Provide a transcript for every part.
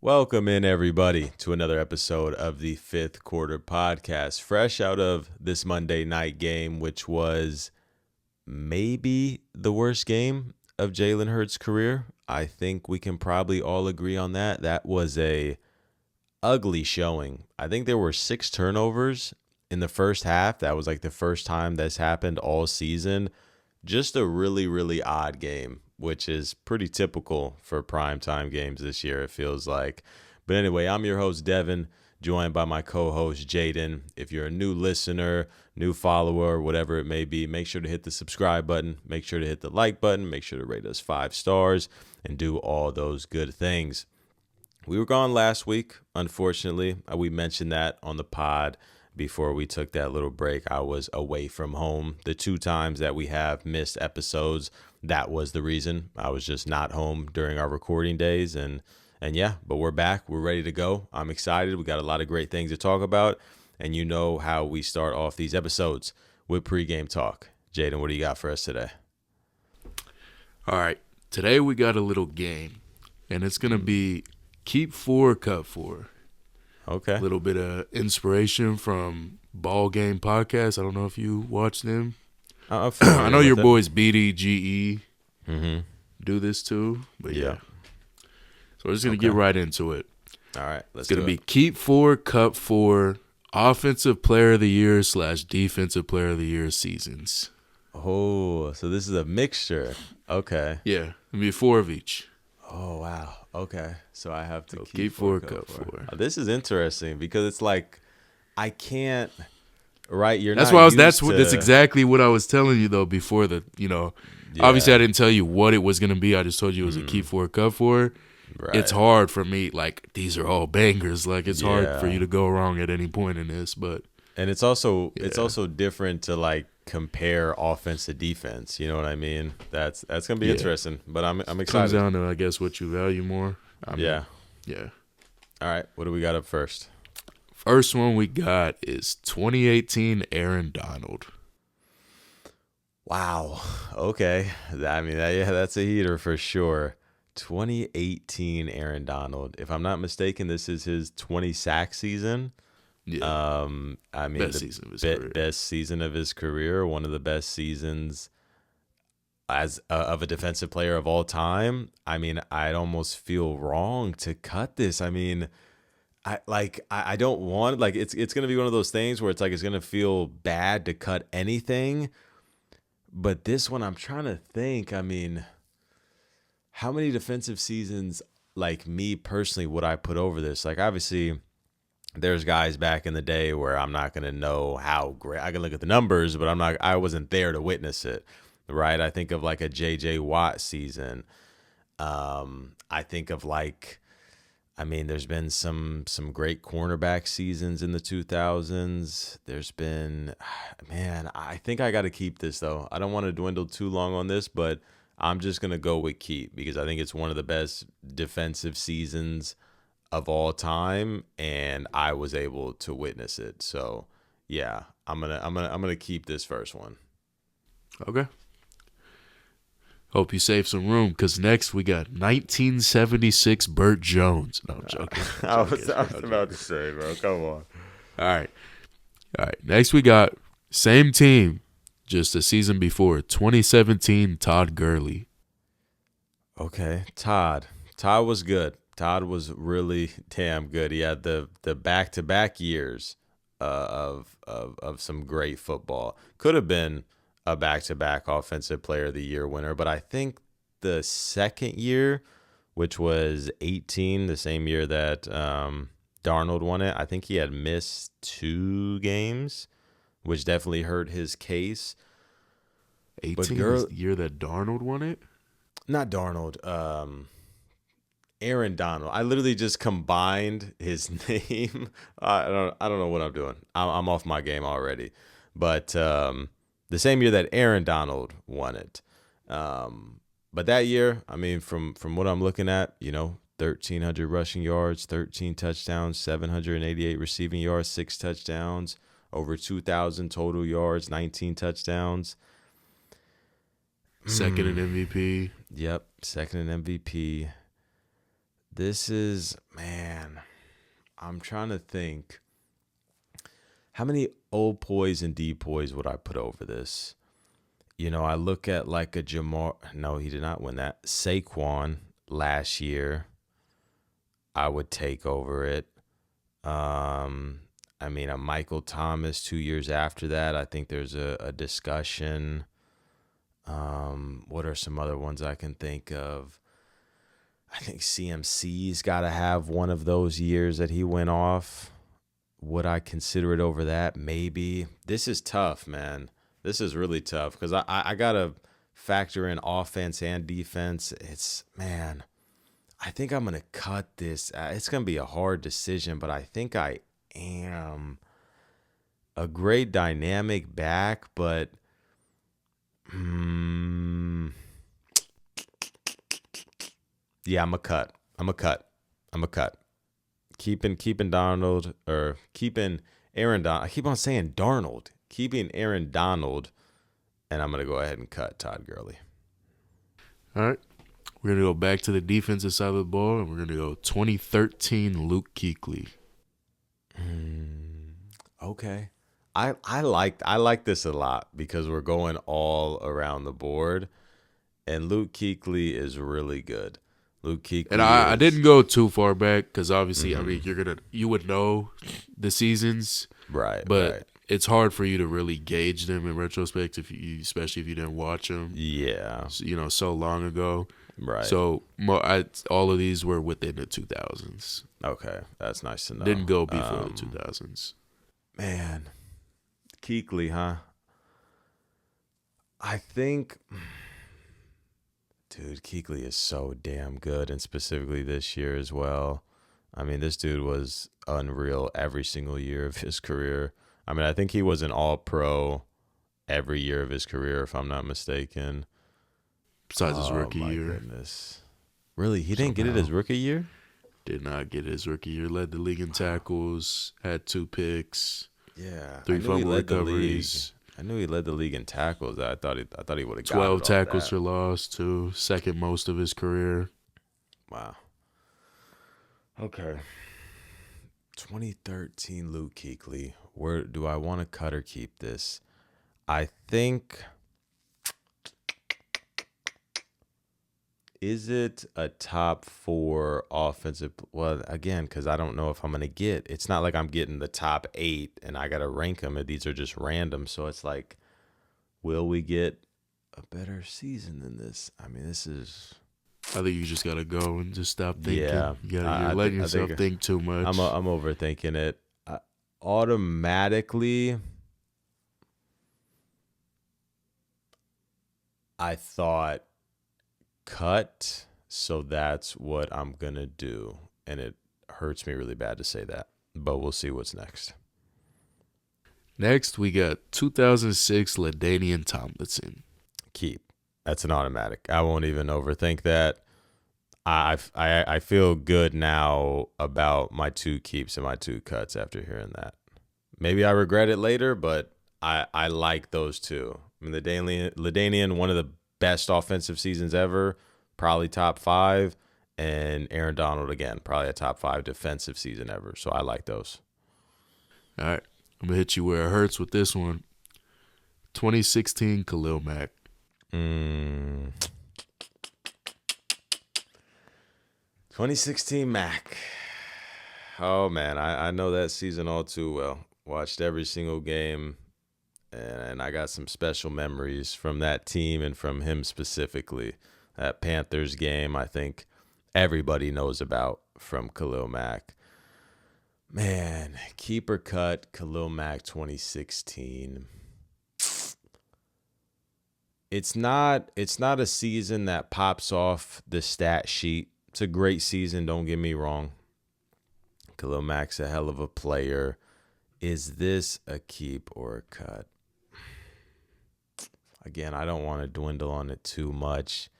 Welcome in, everybody, to another episode of the Fifth Quarter Podcast. Fresh out of this Monday night game, which was maybe the worst game of Jalen Hurts' career. I think we can probably all agree on that. That was a ugly showing. I think there were 6 turnovers in the first half. That was like the first time that's happened all season. Just a really, really odd game, which is pretty typical for primetime games this year, it feels like. But anyway, I'm your host, Devin, joined by my co-host, Jaden. If you're a new listener, new follower, whatever it may be, make sure to hit the subscribe button. Make sure to hit the like button. Make sure to rate us 5 stars and do all those good things. We were gone last week, unfortunately. We mentioned that on the pod before we took that little break. I was away from home. The 2 times that we have missed episodes, that was the reason. I was just not home during our recording days. And yeah, but we're back. We're ready to go. I'm excited. We got a lot of great things to talk about. And you know how we start off these episodes with Pregame Talk. Jaden, what do you got for us today? All right. Today we got a little game. And it's going to be Keep 4, Cut 4. Okay. A little bit of inspiration from Ball Game Podcast. I don't know if you watch them. I know your boys BDGE do this too. But yeah. So we're just going to get right into it. All right. It's going to be Keep 4, Cut 4, Offensive Player of the Year / Defensive Player of the Year seasons. Oh, so this is a mixture. Okay. Yeah. It'll be 4 of each. Oh, wow. Okay. So I have to keep 4, cut 4. This is interesting because it's like I can't That's exactly what I was telling you though before obviously I didn't tell you what it was going to be. I just told you it was a Keep 4, Cut 4. Right. It's hard for me, like these are all bangers. Like it's hard for you to go wrong at any point in this, and it's also different to like compare offense to defense. You know what I mean? That's gonna be interesting. But I'm excited. Comes down to I guess what you value more. Yeah. All right. What do we got up first? First one we got is 2018 Aaron Donald. Wow. Okay. I mean, that's a heater for sure. 2018 Aaron Donald. If I'm not mistaken, this is his 20 sack season. Yeah. I mean, best season of his career. Best season of his career. One of the best seasons as of a defensive player of all time. I mean, I'd almost feel wrong to cut this. I mean, I don't want it's gonna be one of those things where it's like it's gonna feel bad to cut anything. But this one, I'm trying to think. I mean, how many defensive seasons, like me personally, would I put over this? Like, obviously, there's guys back in the day where I'm not going to know how great. I can look at the numbers, but I wasn't there to witness it, right? I think of like a J.J. Watt season. I think of there's been some great cornerback seasons in the 2000s. There's been, I think I got to keep this, though. I don't want to dwindle too long on this, but I'm just going to go with keep because I think it's one of the best defensive seasons of all time, and I was able to witness it. So, yeah, I'm going to keep this first one. Okay. Hope you save some room because next we got 1976 Burt Jones. No, I'm joking. I was about to say, bro. Come on. All right. Next we got same team, just a season before, 2017 Todd Gurley. Okay, Todd was good. Todd was really damn good. He had the back-to-back years of some great football. Could have been a back-to-back Offensive Player of the Year winner, but I think the second year, which was 18, the same year that Darnold won it, I think he had missed 2 games, which definitely hurt his case. 18 is the year that Darnold won it? Not Darnold. Aaron Donald. I literally just combined his name. I don't know what I'm doing. I'm off my game already. But the same year that Aaron Donald won it. But that year, I mean, from what I'm looking at, 1,300 rushing yards, 13 touchdowns, 788 receiving yards, 6 touchdowns, over 2,000 total yards, 19 touchdowns. Second in MVP. Yep, second in MVP. This is, man, I'm trying to think. How many OPOYs and DPOYs would I put over this? I look at like a Jamar. No, he did not win that. Saquon last year, I would take over it. I mean, a Michael Thomas 2 years after that, I think there's a discussion. What are some other ones I can think of? I think CMC's got to have one of those years that he went off. Would I consider it over that? Maybe. This is tough, man. This is really tough because I got to factor in offense and defense. Man, I think I'm going to cut this. It's going to be a hard decision, but I think I am. A great dynamic back, but yeah, I'm a cut. Keeping Donald or keeping Aaron Donald. I keep on saying Darnold. Keeping Aaron Donald, and I'm gonna go ahead and cut Todd Gurley. All right, we're gonna go back to the defensive side of the ball, and we're gonna go 2013 Luke Kuechly. Okay. I like this a lot because we're going all around the board, and Luke Kuechly is really good. Luke Kuechly, and I didn't go too far back because obviously, I mean, you would know the seasons, right? But right. It's hard for you to really gauge them in retrospect especially if you didn't watch them. Yeah, so long ago. Right. So all of these were within the 2000s. Okay, that's nice to know. Didn't go before the 2000s. Man. Kuechly, huh? I think, dude, Kuechly is so damn good, and specifically this year as well. I mean, this dude was unreal every single year of his career. I mean, I think he was an all-pro every year of his career, if I'm not mistaken. Besides his rookie year. Goodness. Really? He didn't get it his rookie year? Did not get it his rookie year. Led the league in tackles, had 2 picks. Yeah, 3 fumble recoveries. I knew he led the league in tackles. I thought he would have got 12 tackles for loss, too. Second most of his career. Wow. Okay. 2013 Luke Kuechly. Where do I want to cut or keep this? I think. Is it a top 4 offensive? Well, again, because I don't know if I'm going to get. It's not like I'm getting the top 8 and I got to rank them. These are just random. So it's like, will we get a better season than this? I mean, this is. I think you just got to go and just stop thinking. Yeah. You're letting yourself think too much. I'm overthinking it. Automatically, I thought cut, so that's what I'm going to do. And it hurts me really bad to say that, but we'll see what's next. Next, we got 2006 LaDainian Tomlinson. Keep. That's an automatic. I won't even overthink that. I feel good now about my 2 keeps and my 2 cuts after hearing that. Maybe I regret it later, but I like those 2. I mean, LaDainian, one of the best offensive seasons ever, probably top 5, and Aaron Donald, again, probably a top 5 defensive season ever. So I like those. All right. I'm going to hit you where it hurts with this one. 2016 Khalil Mack. 2016 Mac. Oh, man, I know that season all too well. Watched every single game, and I got some special memories from that team and from him specifically. That Panthers game, I think everybody knows about from Khalil Mack. Man, keeper cut, Khalil Mack 2016. It's not a season that pops off the stat sheet. It's a great season, don't get me wrong. Khalil Mack's a hell of a player. Is this a keep or a cut? Again, I don't want to dwindle on it too much.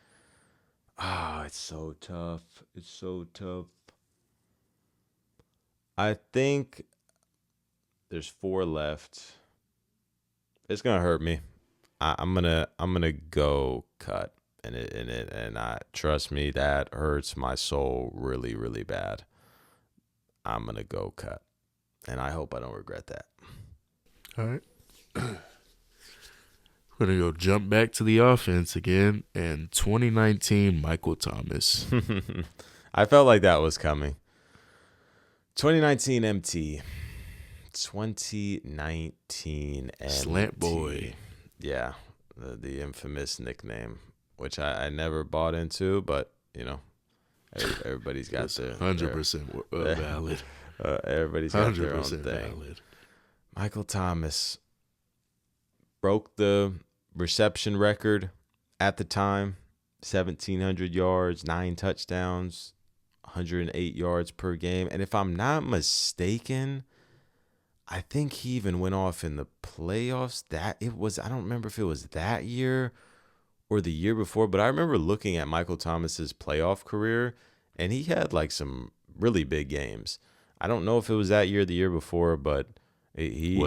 It's so tough. It's so tough. I think there's 4 left. It's gonna hurt me. I'm gonna go cut. And I trust me, that hurts my soul really, really bad. I'm gonna go cut, and I hope I don't regret that. All right. We're going to go jump back to the offense again, and 2019 Michael Thomas. I felt like that was coming. 2019 MT. 2019 MT. Slant Boy. Yeah, the infamous nickname, which I never bought into, but, you know, everybody's got their... 100% valid. Everybody's got their own thing. Valid. Michael Thomas broke the reception record at the time, 1,700 yards, 9 touchdowns, 108 yards per game. And if I'm not mistaken, I think he even went off in the playoffs. I don't remember if it was that year or the year before, but I remember looking at Michael Thomas's playoff career, and he had like some really big games. I don't know if it was that year or the year before, but he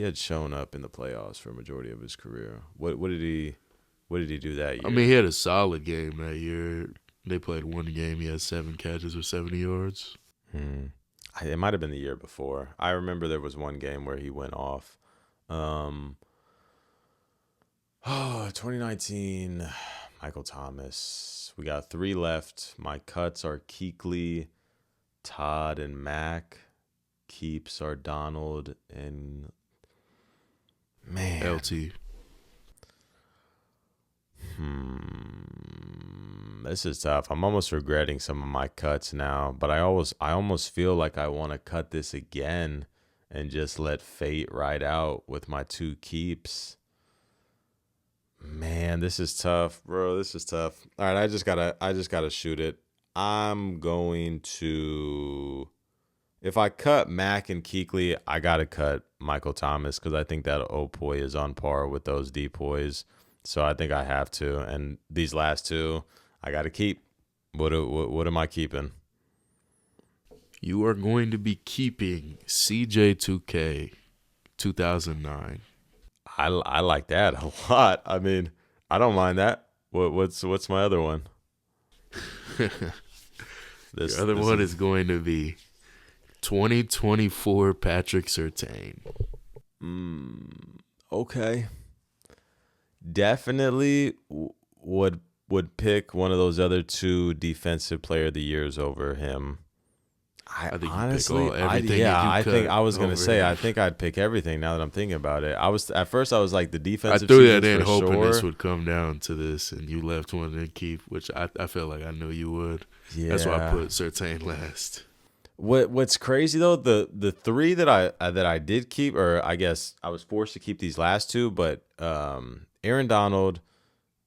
had shown up in the playoffs for a majority of his career. What did he do that year? I mean, he had a solid game that year. They played one game. He had 7 catches for 70 yards. It might have been the year before. I remember there was one game where he went off. 2019, Michael Thomas. We got 3 left. My cuts are Kuechly, Todd, and Mac. Keeps are Donald and LT. This is tough. I'm almost regretting some of my cuts now, but I almost feel like I want to cut this again and just let fate ride out with my 2 keeps. Man, this is tough, bro. This is tough. All right, I just gotta shoot it. I'm going to. If I cut Mac and Kuechly, I got to cut Michael Thomas because I think that OPOY is on par with those depoys. So I think I have to. And these last 2, I got to keep. What am I keeping? You are going to be keeping CJ2K 2009. I like that a lot. I mean, I don't mind that. What's my other one? The other one is going to be 2024 Patrick Surtain. Okay. Definitely would pick one of those other 2 defensive player of the years over him. I think honestly, I think I was gonna say him. I think I'd pick everything. Now that I'm thinking about it, at first I was like the defensive. I threw that in hoping this would come down to this, and you left one to keep, which I felt like I knew you would. Yeah, that's why I put Surtain last. What's crazy though, the 3 that I did keep, or I guess I was forced to keep these last 2, but Aaron Donald,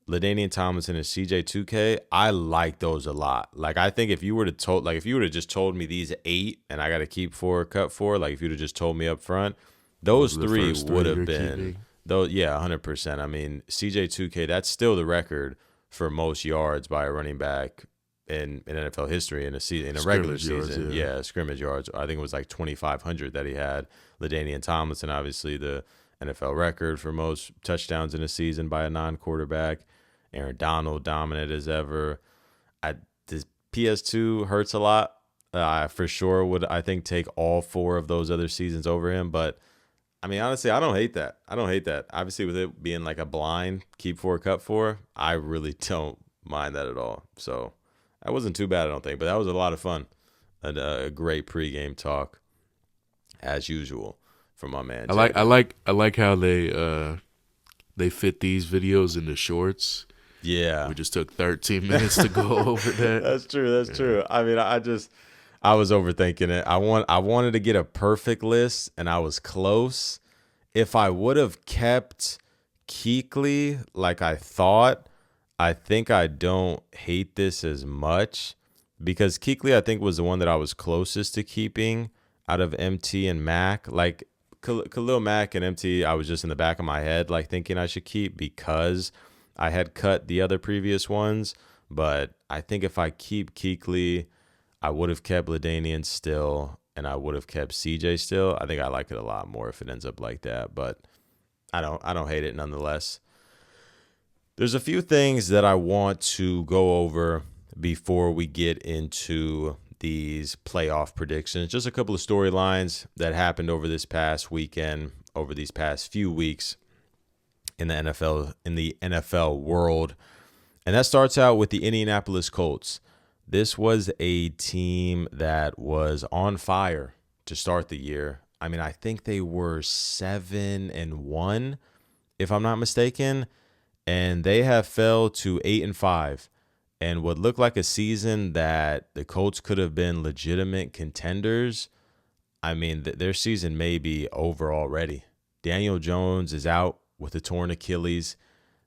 LaDainian Tomlinson, and CJ2K, I like those a lot. Like I think if you would have just told me these 8 and I got to keep 4 or cut 4, like if you'd have just told me up front, those 3 would have been those. Yeah, 100%. I mean, CJ2K, that's still the record for most yards by a running back in NFL history in a regular season. Yeah, scrimmage yards. I think it was like 2,500 that he had. LaDainian Tomlinson, obviously the NFL record for most touchdowns in a season by a non-quarterback. Aaron Donald, dominant as ever. This PS2 hurts a lot. I for sure would, I think, take all 4 of those other seasons over him. But, I mean, honestly, I don't hate that. Obviously, with it being like a blind keep 4, cut 4, I really don't mind that at all. So, that wasn't too bad, I don't think. But that was a lot of fun. And a great pregame talk, as usual, from my man. I like how they fit these videos into shorts. Yeah. We just took 13 minutes to go over that. That's true. I mean, I was overthinking it. I wanted to get a perfect list, and I was close. If I would have kept Kuechly like I thought, I think I don't hate this as much because Kuechly, I think, was the one that I was closest to keeping out of MT and Mac. Like Khalil Mack and MT, I was just in the back of my head, like thinking I should keep because I had cut the other previous ones. But I think if I keep Kuechly, I would have kept LaDainian still, and I would have kept CJ still. I think I like it a lot more if it ends up like that, but I don't hate it nonetheless. There's a few things that I want to go over before we get into these playoff predictions. Just a couple of storylines that happened over this past weekend, over these past few weeks in the NFL world. And that starts out with the Indianapolis Colts. This was a team that was on fire to start the year. I mean, I think they were 7-1, if I'm not mistaken, and they have fell to 8-5. And what looked like a season that the Colts could have been legitimate contenders, I mean, their season may be over already. Daniel Jones is out with a torn Achilles.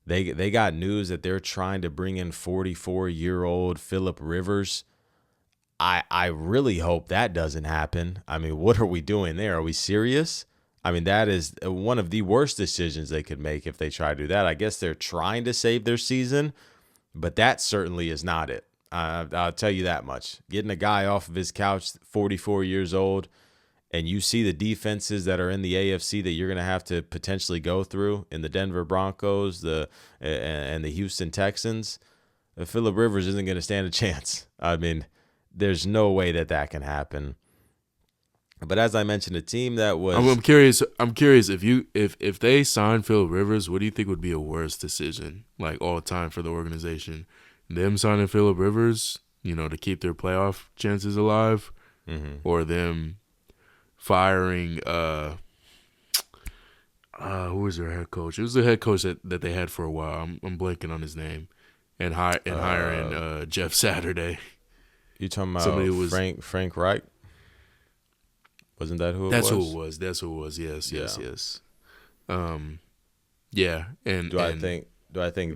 They got news that they're trying to bring in 44-year-old Phillip Rivers. I really hope that doesn't happen. I mean, what are we doing there? Are we serious? I mean, that is one of the worst decisions they could make if they try to do that. I guess they're trying to save their season, but that certainly is not it. I'll tell you that much. Getting a guy off of his couch, 44 years old, and you see the defenses that are in the AFC that you're going to have to potentially go through in the Denver Broncos and the Houston Texans, Phillip Rivers isn't going to stand a chance. I mean, there's no way that can happen. But as I mentioned, a team that was I'm curious if they sign Phillip Rivers, what do you think would be a worse decision, like all time for the organization? Them signing Phillip Rivers, to keep their playoff chances alive, or them firing who was their head coach? It was the head coach that they had for a while. I'm blanking on his name, and hiring Jeff Saturday. You talking about Frank Reich? Wasn't that who it was? That's who it was. Yes. Yeah. And I think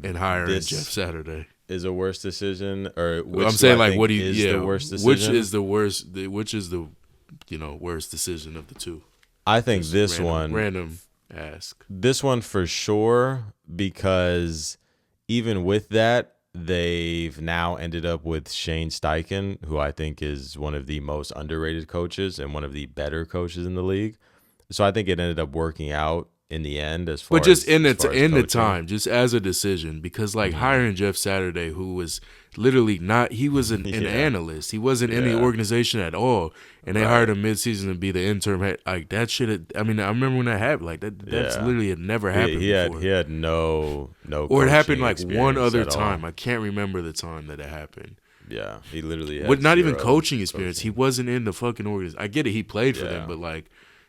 and hiring Jeff Saturday is a worse decision, or I'm saying, like, what do you? The worst decision? Which is the worst? Which is the worst decision of the two? I think this one. Random ask. This one for sure, because even with that, they've now ended up with Shane Steichen, who I think is one of the most underrated coaches and one of the better coaches in the league. So I think it ended up working out in the end as far as. But just in the time, just as a decision, because hiring Jeff Saturday, who was literally not, he was an analyst. He wasn't in the organization at all. And they hired him midseason to be the interim head. Like, that shit, I remember when that happened. Like, that's literally had never happened before. He had no or it happened like one other time. I can't remember the time that it happened. Yeah, he literally had with not even coaching experience. He wasn't in the fucking organization. I get it, he played for them, but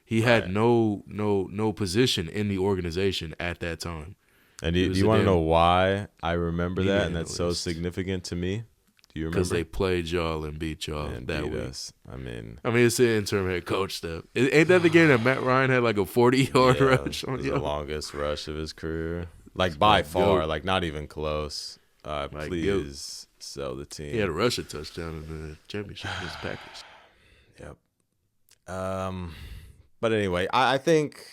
he had no position in the organization at that time. And do you want to know why I remember that, and that's so significant to me? Do you remember? Because they played y'all and beat y'all and that beat week. Us. I mean, it's the interim head coach stuff. Ain't that the game that Matt Ryan had like a 40-yard rush on you? The longest rush of his career, by far, not even close. Please sell the team. He had a rushing touchdown in the championship against Packers. Yep. But anyway, I think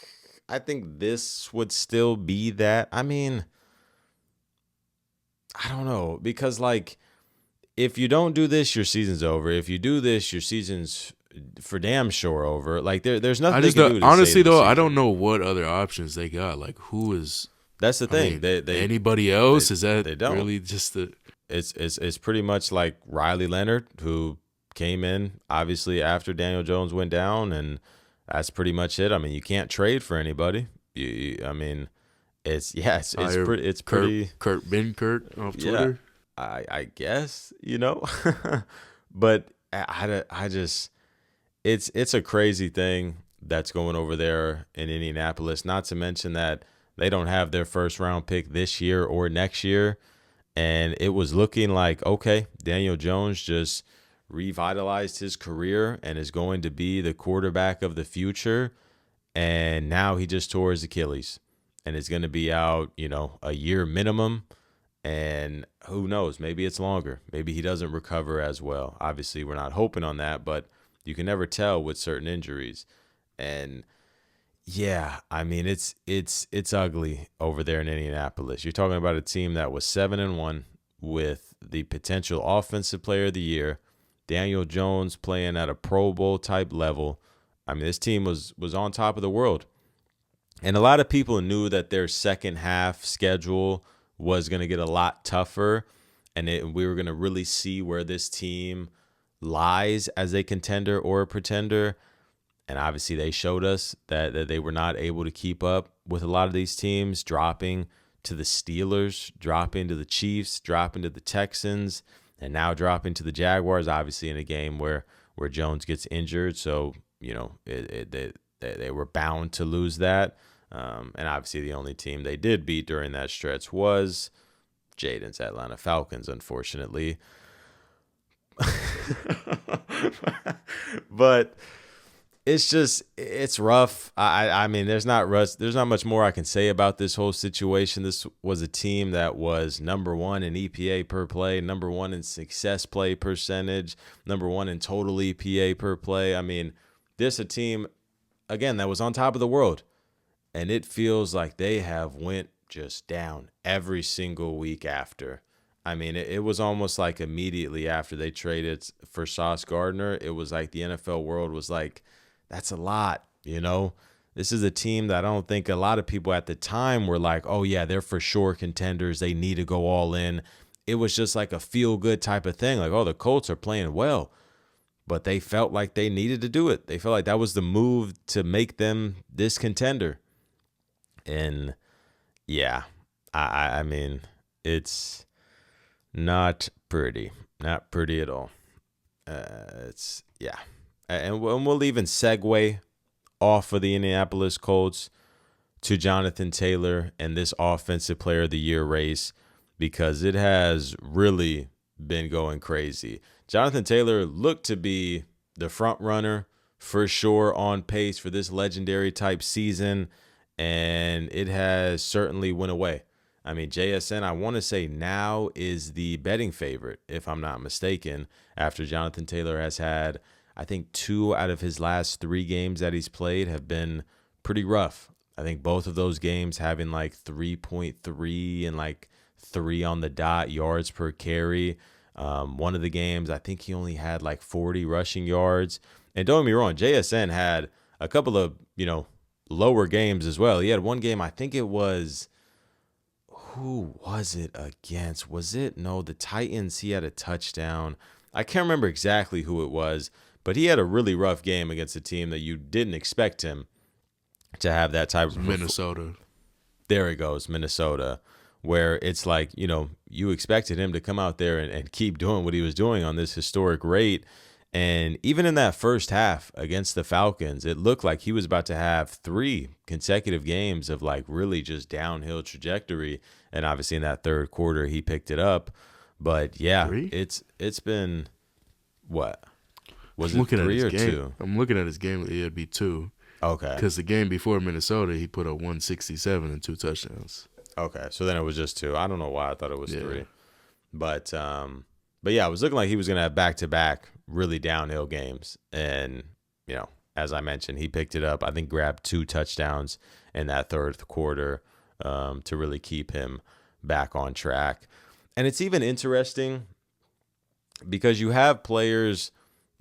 this would still be that. I mean, I don't know, because if you don't do this, your season's over. If you do this, your season's for damn sure over. There's nothing they can do to honestly, save the though, season. I don't know what other options they got. Who is? That's the thing. They anybody else? Is that they don't. Really just the? It's pretty much like Riley Leonard, who came in obviously after Daniel Jones went down, and that's pretty much it. I mean, you can't trade for anybody. It's pretty. Kurt Benkert off Twitter. I guess, but I just, it's a crazy thing that's going over there in Indianapolis. Not to mention that they don't have their first round pick this year or next year. And it was looking like, okay, Daniel Jones just revitalized his career and is going to be the quarterback of the future. And now he just tore his Achilles and is going to be out, a year minimum. And who knows, maybe it's longer. Maybe he doesn't recover as well. Obviously, we're not hoping on that, but you can never tell with certain injuries. And yeah, I mean, it's ugly over there in Indianapolis. You're talking about a team that was 7-1 with the potential offensive player of the year, Daniel Jones playing at a Pro Bowl type level. I mean, this team was on top of the world. And a lot of people knew that their second half schedule was going to get a lot tougher, and we were going to really see where this team lies as a contender or a pretender. And obviously they showed us that they were not able to keep up with a lot of these teams, dropping to the Steelers, dropping to the Chiefs, dropping to the Texans, and now dropping to the Jaguars, obviously in a game where Jones gets injured. So, they were bound to lose that. And obviously the only team they did beat during that stretch was Jaden's Atlanta Falcons, unfortunately. But it's rough. I mean, there's not much more I can say about this whole situation. This was a team that was number 1 in EPA per play, number 1 in success play percentage, number 1 in total EPA per play. I mean, this a team, again, that was on top of the world. And it feels like they have went just down every single week after. I mean, it was almost like immediately after they traded for Sauce Gardner, it was like the NFL world was like, that's a lot, This is a team that I don't think a lot of people at the time were like, oh, yeah, they're for sure contenders. They need to go all in. It was just like a feel-good type of thing. Like, oh, the Colts are playing well. But they felt like they needed to do it. They felt like that was the move to make them this contender. And, yeah, I mean, it's not pretty. Not pretty at all. And we'll even segue off of the Indianapolis Colts to Jonathan Taylor and this Offensive Player of the Year race, because it has really been going crazy. Jonathan Taylor looked to be the front runner for sure, on pace for this legendary type season, and it has certainly went away. I mean, JSN, I want to say now is the betting favorite, if I'm not mistaken, after Jonathan Taylor has had, I think 2 out of his last 3 games that he's played have been pretty rough. I think both of those games having like 3.3 and like 3 on the dot yards per carry. One of the games, I think he only had like 40 rushing yards. And don't get me wrong, JSN had a couple of, lower games as well. He had one game, I think it was, who was it against? The Titans. He had a touchdown. I can't remember exactly who it was, but he had a really rough game against a team that you didn't expect him to have that type of Minnesota. There it goes, Minnesota, where it's like, you expected him to come out there and keep doing what he was doing on this historic rate. And even in that first half against the Falcons, it looked like he was about to have 3 consecutive games of like really just downhill trajectory. And obviously in that third quarter, he picked it up. But yeah, 3? it's been what? Was I'm it 3 or 2? I'm looking at his game. It'd be 2. Okay. Because the game before Minnesota, he put up 167 and 2 touchdowns. Okay, so then it was just 2. I don't know why I thought it was 3. But yeah, it was looking like he was going to have back-to-back really downhill games. And, as I mentioned, he picked it up. I think grabbed 2 touchdowns in that third quarter to really keep him back on track. And it's even interesting because you have players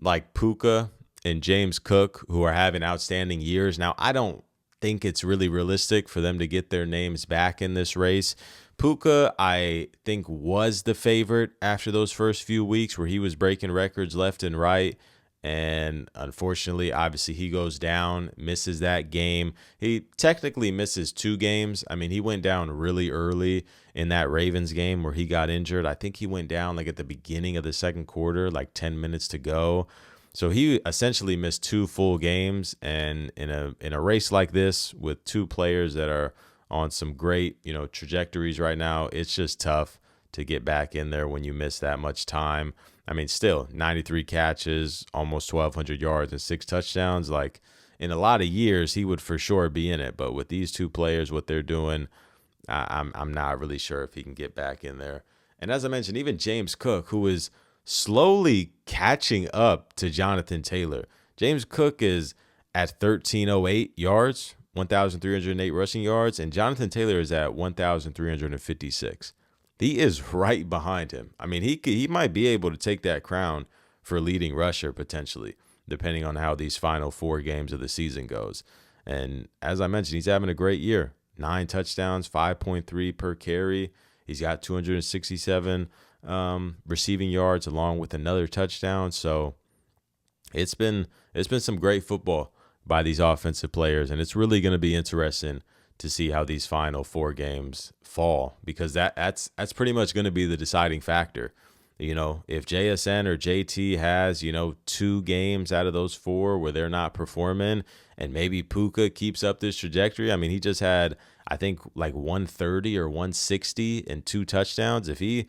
like Puka and James Cook who are having outstanding years. Now, I don't think it's really realistic for them to get their names back in this race. Puka, I think, was the favorite after those first few weeks where he was breaking records left and right. And unfortunately, obviously, he goes down, misses that game. He technically misses 2 games. I mean, he went down really early in that Ravens game where he got injured. I think he went down like at the beginning of the second quarter, like 10 minutes to go. So he essentially missed 2 full games. And in a race like this with 2 players that are on some great, trajectories right now, it's just tough to get back in there when you miss that much time. I mean, still 93 catches, almost 1,200 yards and 6 touchdowns. Like in a lot of years, he would for sure be in it. But with these 2 players, what they're doing, I'm not really sure if he can get back in there. And as I mentioned, even James Cook, who is slowly catching up to Jonathan Taylor. James Cook is at 1,308 yards, 1,308 rushing yards, and Jonathan Taylor is at 1,356. He is right behind him. I mean, he might be able to take that crown for leading rusher potentially, depending on how these final 4 games of the season goes. And as I mentioned, he's having a great year. 9 touchdowns, 5.3 per carry. He's got 267 receiving yards along with another touchdown. So it's been some great football by these offensive players, and it's really going to be interesting to see how these final 4 games fall, because that's pretty much going to be the deciding factor. If JSN or JT has, 2 games out of those 4 where they're not performing, and maybe Puka keeps up this trajectory. I mean, he just had, I think, like 130 or 160 and 2 touchdowns. If he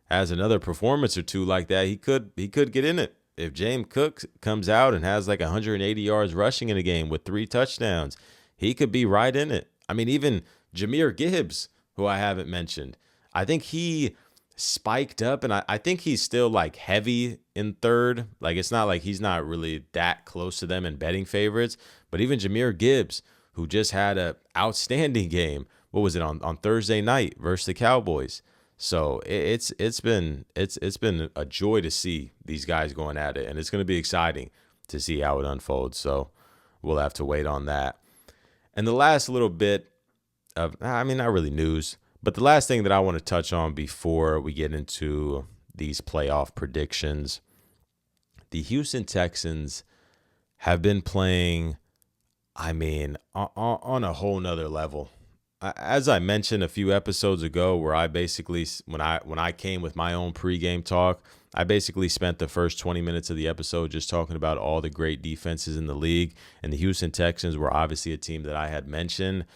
has another performance or 2 like that, he could get in it. If James Cook comes out and has like 180 yards rushing in a game with 3 touchdowns, he could be right in it. I mean, even Jahmyr Gibbs, who I haven't mentioned, I think he spiked up, and I think he's still like heavy in third. Like, it's not like he's not really that close to them in betting favorites. But even Jahmyr Gibbs, who just had an outstanding game, what was it, on Thursday night versus the Cowboys? So it's been a joy to see these guys going at it, and it's going to be exciting to see how it unfolds. So we'll have to wait on that. And the last little bit of, not really news, but the last thing that I want to touch on before we get into these playoff predictions, the Houston Texans have been playing, on a whole nother level. As I mentioned a few episodes ago, where I basically, when I came with my own pregame talk, I basically spent the first 20 minutes of the episode just talking about all the great defenses in the league, and the Houston Texans were obviously a team that I had mentioned,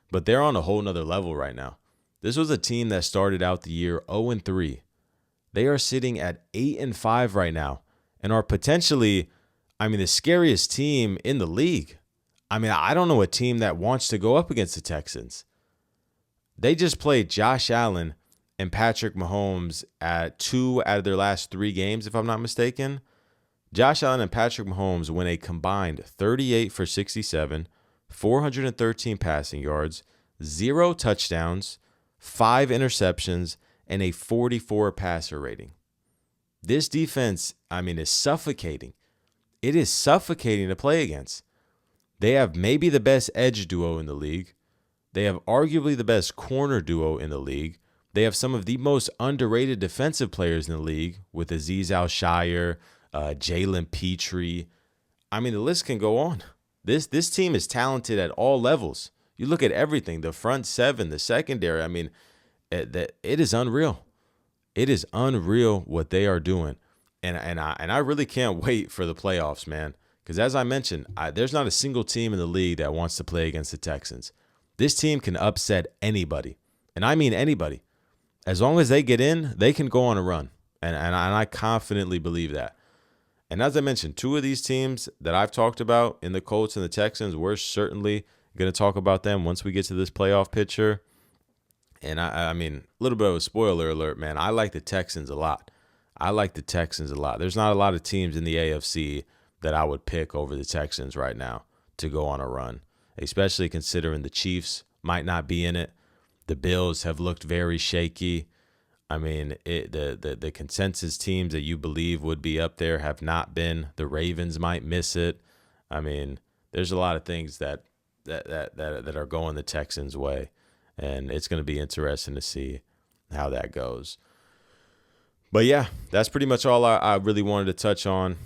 but they're on a whole nother level right now. This was a team that started out the year 0-3. They are sitting at 8-5 right now, and are potentially, the scariest team in the league. I don't know a team that wants to go up against the Texans. They just played Josh Allen and Patrick Mahomes at 2 out of their last 3 games, if I'm not mistaken. Josh Allen and Patrick Mahomes went a combined 38 for 67, 413 passing yards, 0 touchdowns, 5 interceptions, and a 44 passer rating. This defense, is suffocating. It is suffocating to play against. They have maybe the best edge duo in the league. They have arguably the best corner duo in the league. They have some of the most underrated defensive players in the league with Azeez Al-Shire, Jalen Petrie. The list can go on. This team is talented at all levels. You look at everything, the front 7, the secondary. It is unreal. It is unreal what they are doing. And I really can't wait for the playoffs, man. Because as I mentioned, there's not a single team in the league that wants to play against the Texans. This team can upset anybody. And I mean anybody. As long as they get in, they can go on a run. And I confidently believe that. And as I mentioned, 2 of these teams that I've talked about in the Colts and the Texans, we're certainly going to talk about them once we get to this playoff picture. And a little bit of a spoiler alert, man. I like the Texans a lot. There's not a lot of teams in the AFC that I would pick over the Texans right now to go on a run, especially considering the Chiefs might not be in it. The Bills have looked very shaky. The consensus teams that you believe would be up there have not been. The Ravens might miss it. There's a lot of things that are going the Texans' way, and it's going to be interesting to see how that goes. But yeah, that's pretty much all I really wanted to touch on.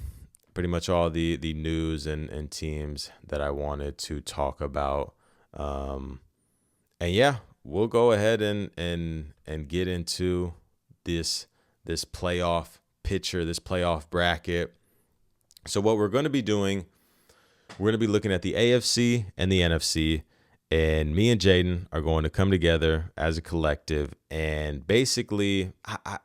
Pretty much all the news and teams that I wanted to talk about. And yeah, we'll go ahead and get into this playoff picture, this playoff bracket. So what we're going to be doing, we're going to be looking at the AFC and the NFC, and me and Jaden are going to come together as a collective. And basically,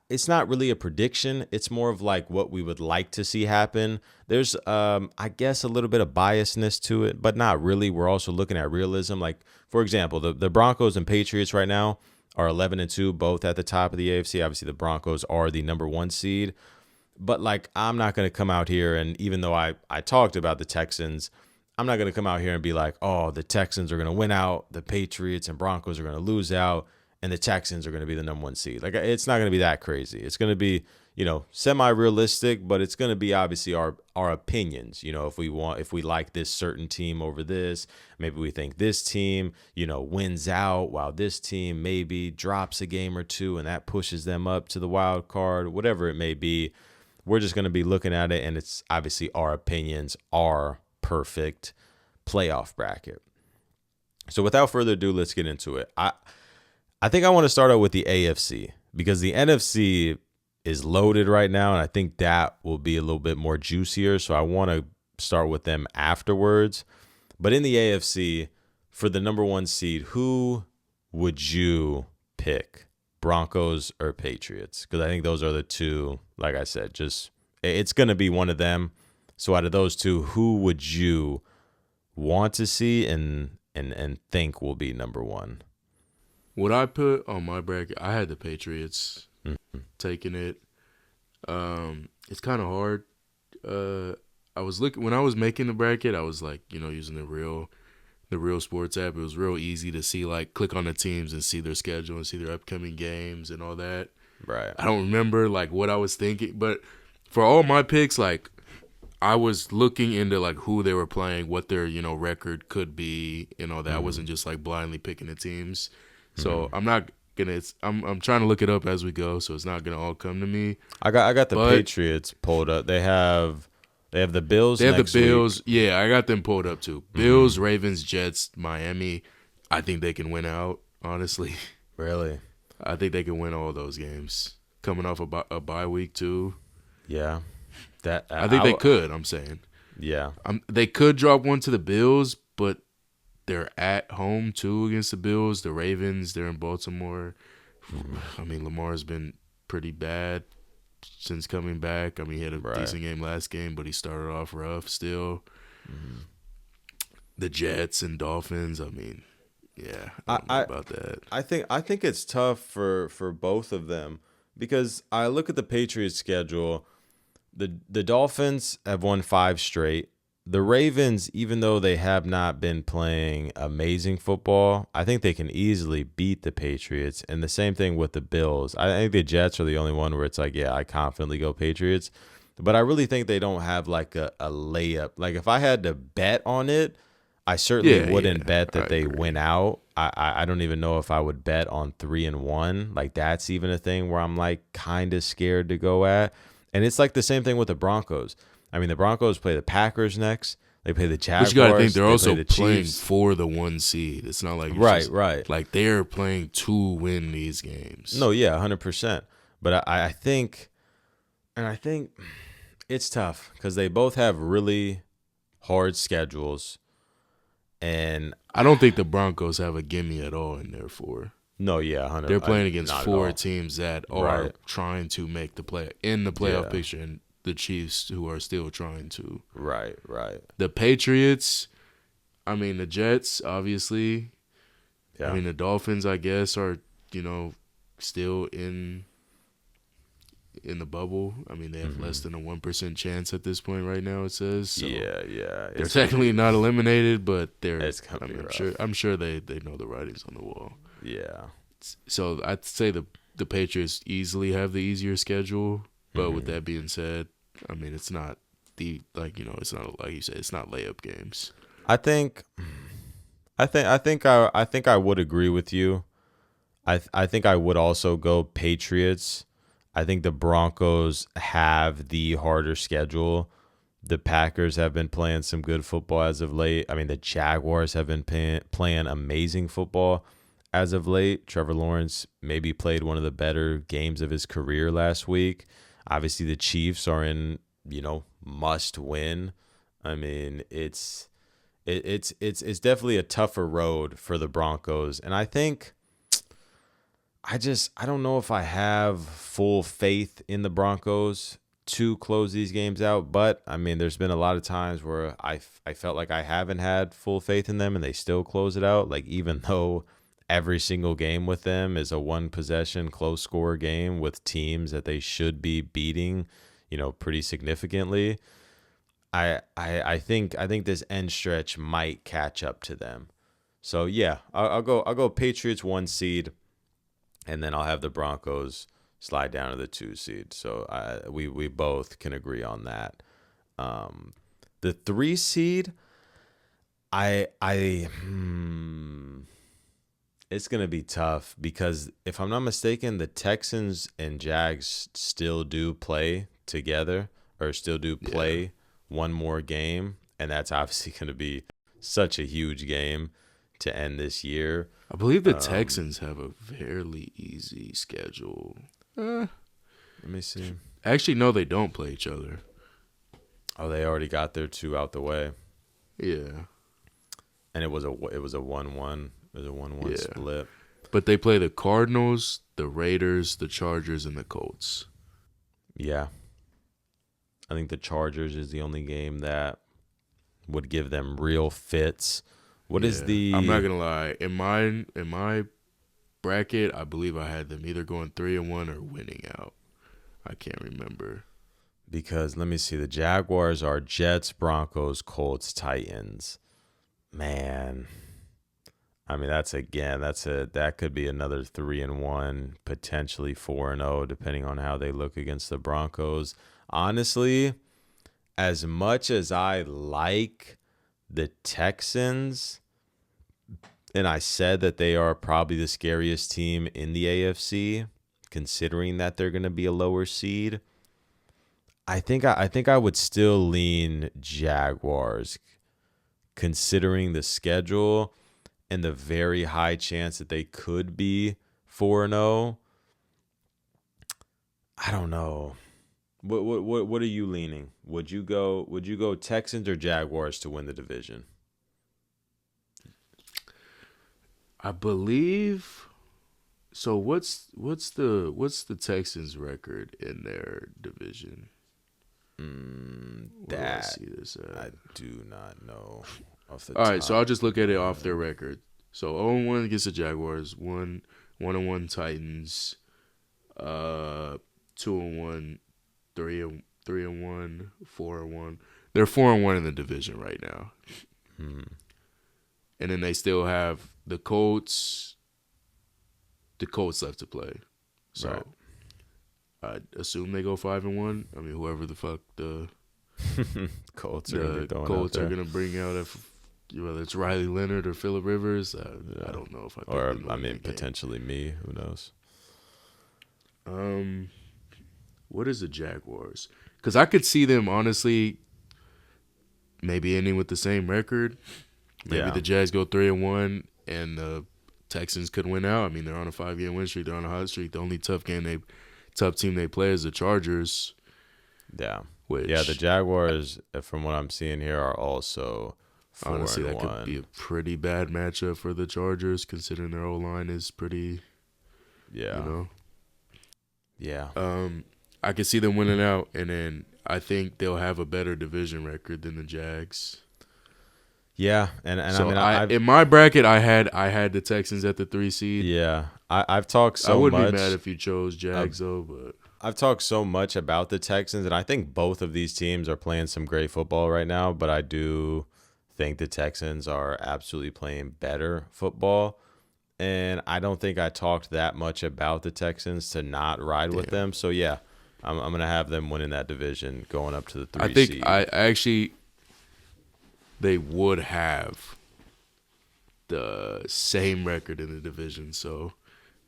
it's not really a prediction. It's more of like what we would like to see happen. There's, I guess, a little bit of biasness to it, but not really. We're also looking at realism. Like, for example, the Broncos and Patriots right now are 11-2, both at the top of the AFC. Obviously, the Broncos are the number 1 seed. But, like, I'm not going to come out here, and even though I talked about the Texans, I'm not going to come out here and be like, oh, the Texans are going to win out, the Patriots and Broncos are going to lose out, and the Texans are going to be the number 1 seed. Like, it's not going to be that crazy. It's going to be, semi-realistic, but it's going to be obviously our opinions. If we like this certain team over this, maybe we think this team, wins out while this team maybe drops a game or two and that pushes them up to the wild card, whatever it may be. We're just going to be looking at it, and it's obviously our opinions, our perfect playoff bracket. So without further ado, let's get into it. I think I want to start out with the AFC because the NFC is loaded right now, and I think that will be a little bit more juicier. So I want to start with them afterwards. But in the AFC, for the number 1 seed, who would you pick? Broncos or Patriots? Because I think those are the two, like I said, just it's going to be one of them. So out of those two, who would you want to see and think will be number 1? What I put on my bracket, I had the Patriots taking it. It's kind of hard. I was looking when I was making the bracket. I was like, using the real sports app. It was real easy to see, like, click on the teams and see their schedule and see their upcoming games and all that. Right. I don't remember like what I was thinking, but for all my picks, like, I was looking into like who they were playing, what their record could be, that. I wasn't just like blindly picking the teams. So I'm not gonna. I'm trying to look it up as we go, so it's not gonna all come to me. I got the Patriots pulled up. They have the Bills. They have next the Bills. week. Yeah, I got them pulled up too. Bills, Ravens, Jets, Miami. I think they can win out. Honestly, really, I think they can win all those games. Coming off a bye week too. Yeah, I think they could. I'm saying. Yeah, they could drop one to the Bills, but they're at home too against the Bills. The Ravens, they're in Baltimore. I mean, Lamar's been pretty bad since coming back. I mean, he had a decent game last game, but he started off rough still. The Jets and Dolphins, I mean, yeah, I don't know about that. I think it's tough for both of them because I look at the Patriots' schedule. The Dolphins have won 5 straight. The Ravens, even though they have not been playing amazing football, I think they can easily beat the Patriots. And the same thing with the Bills. I think the Jets are the only one where it's like, yeah, I confidently go Patriots. But I really think they don't have like a layup. Like if I had to bet on it, I certainly wouldn't bet that they win out. I don't even know if I would bet on 3-1. Like that's even a thing where I'm like kind of scared to go at. And it's like the same thing with the Broncos. I mean, the Broncos play the Packers next. They play the Jaguars. But you got to think they're also playing for the 1 seed. It's not like right. Like they're playing to win these games. No, yeah, 100%. But I think it's tough because they both have really hard schedules, and I don't think the Broncos have a gimme at all in there for. No, yeah, 100%. They're playing against 4 teams that are trying to make the playoff picture, and the Chiefs who are still trying to. Right. The Patriots, I mean the Jets, obviously. Yeah. I mean the Dolphins, I guess, are still in the bubble. I mean they have less than a 1% chance at this point right now. It says. So yeah. They're technically not eliminated, but they're. I'm sure they know the writings on the wall. Yeah. So I'd say the Patriots easily have the easier schedule, but with that being said, I mean it's not it's not like you said, it's not layup games. I think I would agree with you. I think I would also go Patriots. I think the Broncos have the harder schedule. The Packers have been playing some good football as of late. I mean, the Jaguars have been playing amazing football as of late. Trevor Lawrence maybe played one of the better games of his career last week. Obviously, the Chiefs are in, must win. I mean, it's definitely a tougher road for the Broncos. And I think I don't know if I have full faith in the Broncos to close these games out. But, I mean, there's been a lot of times where I felt like I haven't had full faith in them and they still close it out. Like, even though every single game with them is a 1-possession, close score game with teams that they should be beating, pretty significantly. I think this end stretch might catch up to them. So yeah, I'll go Patriots 1 seed. and then I'll have the Broncos slide down to the 2 seed. So we both can agree on that. The 3 seed, it's going to be tough because if I'm not mistaken, the Texans and Jags still do play together or still do play one more game. And that's obviously going to be such a huge game to end this year. I believe the Texans have a fairly easy schedule. Let me see. Actually, no, they don't play each other. Oh, they already got their 2 out the way. Yeah. And it was a 1-1. It was a 1-1 split. But they play the Cardinals, the Raiders, the Chargers, and the Colts. Yeah. I think the Chargers is the only game that would give them real fits. What is the... I'm not going to lie. In my bracket, I believe I had them either going 3-1 or winning out. I can't remember. Because, let me see, the Jaguars are Jets, Broncos, Colts, Titans. Man... I mean, that could be another 3-1, potentially 4-0, depending on how they look against the Broncos. Honestly, as much as I like the Texans, and I said that they are probably the scariest team in the AFC, considering that they're going to be a lower seed, I think I would still lean Jaguars, considering the schedule and the very high chance that they could be 4-0. I don't know. What are you leaning? Would you go Texans or Jaguars to win the division? I believe so. What's the Texans' record in their division? That I do not know. All right, so I'll just look at it off their record. So 0-1 against the Jaguars, 1-1 Titans, 2-1, 3-1, 4-1. They're 4-1 in the division right now. And then they still have the Colts. The Colts left to play. So right. I assume they go 5-1. I mean, whoever the fuck the Colts are going to bring out whether it's Riley Leonard or Phillip Rivers. I don't know if potentially me. Who knows? What is the Jaguars? Because I could see them honestly maybe ending with the same record. Maybe the Jags go 3-1 and the Texans could win out. I mean, they're on a 5-game win streak. They're on a hot streak. The only tough team they play is the Chargers. Yeah. The Jaguars, from what I'm seeing here, are also 4-1. Honestly, that could be a pretty bad matchup for the Chargers, considering their O-line is pretty. Yeah. You know. Yeah. I could see them winning out, and then I think they'll have a better division record than the Jags. Yeah, and so I mean, in my bracket, I had the Texans at the 3 seed. Yeah, I've talked so much. I wouldn't be mad if you chose Jags though, but I've talked so much about the Texans, and I think both of these teams are playing some great football right now. But I do think the Texans are absolutely playing better football, and I don't think I talked that much about the Texans to not ride with them. So yeah, I'm gonna have them winning that division, going up to the 3 seed. I think they would have the same record in the division, so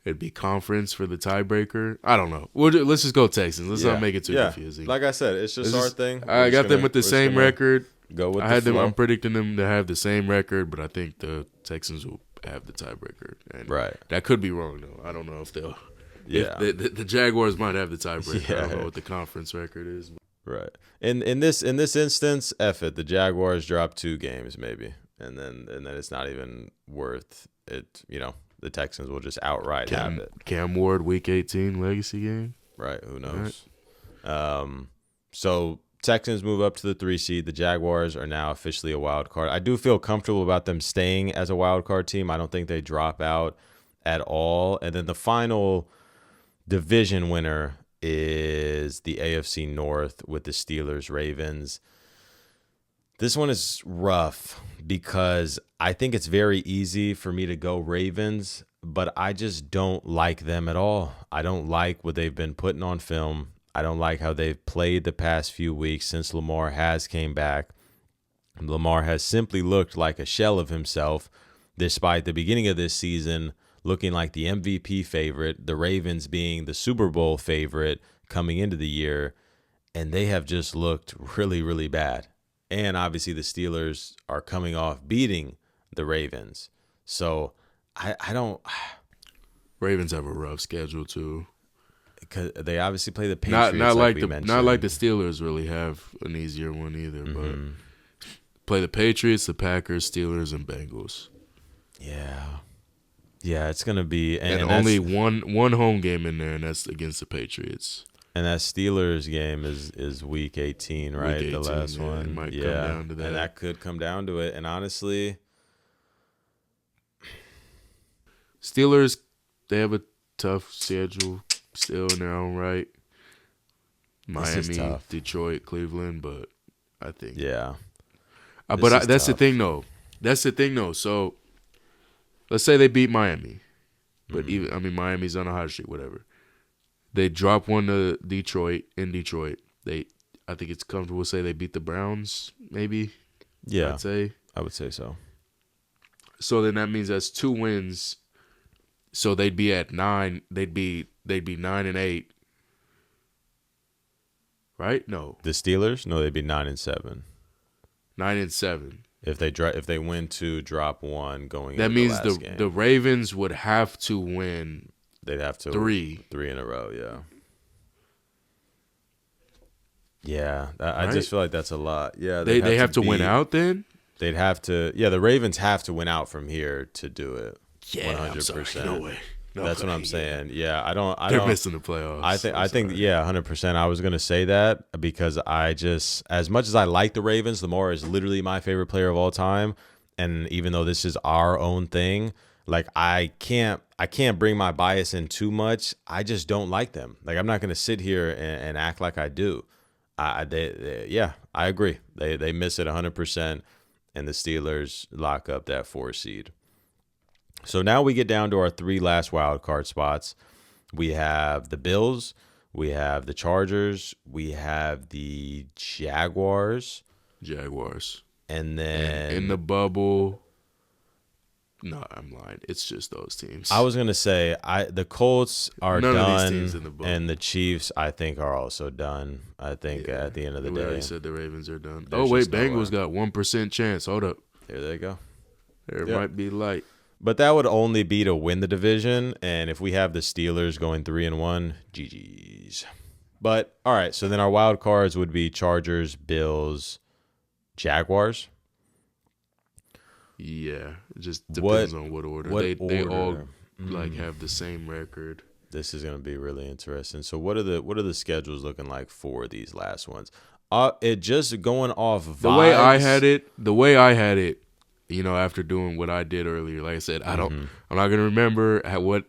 it'd be conference for the tiebreaker. I don't know. Let's just go Texans. Let's not make it too confusing. Like I said, it's just our thing. I got them with the same record. Go with the flow. I'm predicting them to have the same record, but I think the Texans will have the tiebreaker. And that could be wrong though. I don't know if they'll. Yeah. The Jaguars might have the tiebreaker. I don't know what the conference record is. Right. In this instance, F it. The Jaguars drop 2 games maybe, and then it's not even worth it. You know, the Texans will just outright have it. Cam Ward Week 18 legacy game. Right. Who knows? Right. So Texans move up to the 3 seed. The Jaguars are now officially a wild card. I do feel comfortable about them staying as a wild card team. I don't think they drop out at all. And then the final division winner is the AFC North with the Steelers, Ravens. This one is rough because I think it's very easy for me to go Ravens. but I just don't like them at all. I don't like what they've been putting on film. I don't like how they've played the past few weeks since Lamar has came back. Lamar has simply looked like a shell of himself, despite the beginning of this season looking like the MVP favorite, the Ravens being the Super Bowl favorite coming into the year, and they have just looked really, really bad. And obviously the Steelers are coming off beating the Ravens. So I don't. Ravens have a rough schedule too. Because they obviously play the Patriots, not like we the mentioned. not like the Steelers really have an easier one either, but play the Patriots, the Packers, Steelers, and Bengals. Yeah, it's gonna be and only one home game in there, and that's against the Patriots. And that Steelers game is week 18, right? Week 18, the last one. It might come down to that. And that could come down to it. And honestly, Steelers, they have a tough schedule still in their own right. Miami, Detroit, Cleveland, but I think that's the thing though. So let's say they beat Miami, but Miami's on a hot streak, whatever. They drop one to Detroit in Detroit. I think it's comfortable to say they beat the Browns, maybe. Yeah, I would say so. So then that means that's 2 wins. So they'd be at 9. They'd be 9-8. Right? No. The Steelers? No, they'd be 9-7. 9-7. If they win 2, drop 1 going. That means the last game. The Ravens would have to win. They'd have to 3 in a row. Yeah. Yeah, I just feel like that's a lot. Yeah, they have to win out then. They'd have to. Yeah, the Ravens have to win out from here to do it. Yeah, 100%. No way. That's what I'm saying. Yeah, I don't. They're missing the playoffs. I think. Yeah, 100%. I was gonna say that because I just, as much as I like the Ravens, Lamar is literally my favorite player of all time. And even though this is our own thing, like I can't bring my bias in too much. I just don't like them. Like I'm not gonna sit here and act like I do. I agree. They miss it 100%, and the Steelers lock up that 4 seed. So now we get down to our 3 last wild card spots. We have the Bills, we have the Chargers, we have the Jaguars, and then in the bubble. No, I'm lying. It's just those teams. I was gonna say the Colts are None done, of these teams in the bubble. And the Chiefs I think are also done. I think at the end of the day, we already said the Ravens are done. Bengals got 1% chance. Hold up, there they go. There might be light. But that would only be to win the division, and if we have the Steelers going 3-1, GG's. But all right, so then our wild cards would be Chargers, Bills, Jaguars. Yeah, it just depends on what order. They all have the same record. This is gonna be really interesting. So what are the schedules looking like for these last ones? It just going off vibes. The way I had it. After doing what I did earlier, like I said, I'm not gonna remember what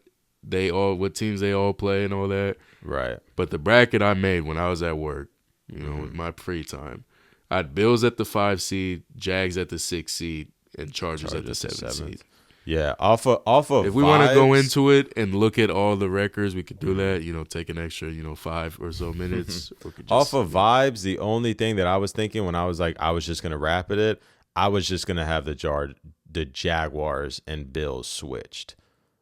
teams they all play and all that. Right. But the bracket I made when I was at work, with my free time, I had Bills at the 5 seed, Jags at the 6 seed, and Chargers at the 7 seed. Yeah, off of. If we want to go into it and look at all the records, we could do that. Take an extra, 5 or so minutes. Or just, off of vibes, the only thing that I was thinking when I was like, I was just gonna wrap it. I was just gonna have the Jaguars and Bills switched,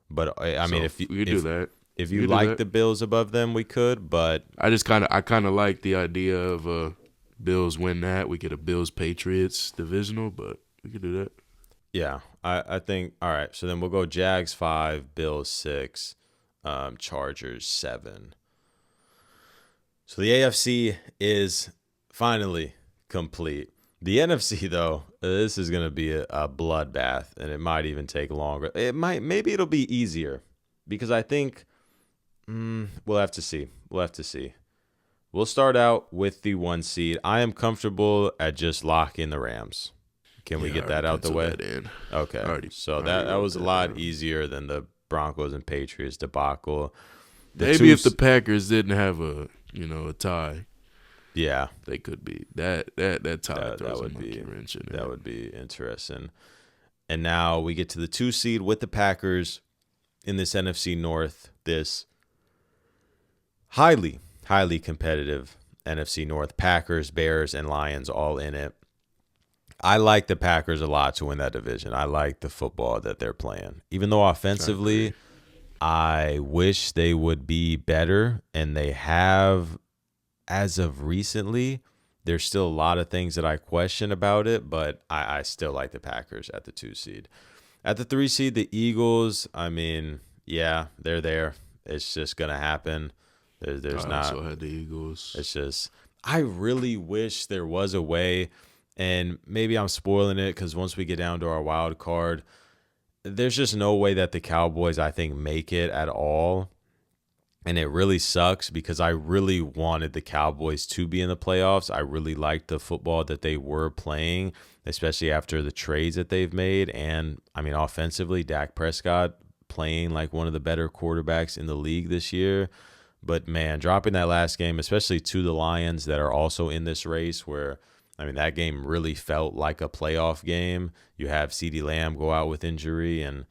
but if you do that, if you like the Bills above them, we could. But I kind of like the idea of Bills win that. We get a Bills Patriots divisional, but we could do that. Yeah, I think all right. So then we'll go Jags 5, Bills 6, Chargers 7. So the AFC is finally complete. The NFC, though, this is going to be a bloodbath, and it might even take longer. Maybe it'll be easier because I think we'll have to see. We'll start out with the 1 seed. I am comfortable at just locking the Rams. Can we get that out the way? Okay. So that was a lot easier than the Broncos and Patriots debacle. Maybe if the Packers didn't have a tie. Yeah, they could be that tie throws a monkey wrench in there. That would be interesting. And now we get to the 2 seed with the Packers. in this NFC North, this highly, highly competitive NFC North. Packers, Bears, and Lions all in it. I like the Packers a lot to win that division. I like the football that they're playing. Even though offensively, I wish they would be better, and they have, as of recently. There's still a lot of things that I question about it, but I still like the Packers at the 2 seed. At the 3 seed, the Eagles, I mean, yeah, they're there. It's just going to happen. There's I not. also had the Eagles. It's just, I really wish there was a way, and maybe I'm spoiling it because once we get down to our wild card, there's just no way that the Cowboys, I think, make it at all. And it really sucks because I really wanted the Cowboys to be in the playoffs. I really liked the football that they were playing, especially after the trades that they've made. And, I mean, offensively, Dak Prescott playing like one of the better quarterbacks in the league this year. But, man, dropping that last game, especially to the Lions that are also in this race where, I mean, that game really felt like a playoff game. You have CeeDee Lamb go out with injury, and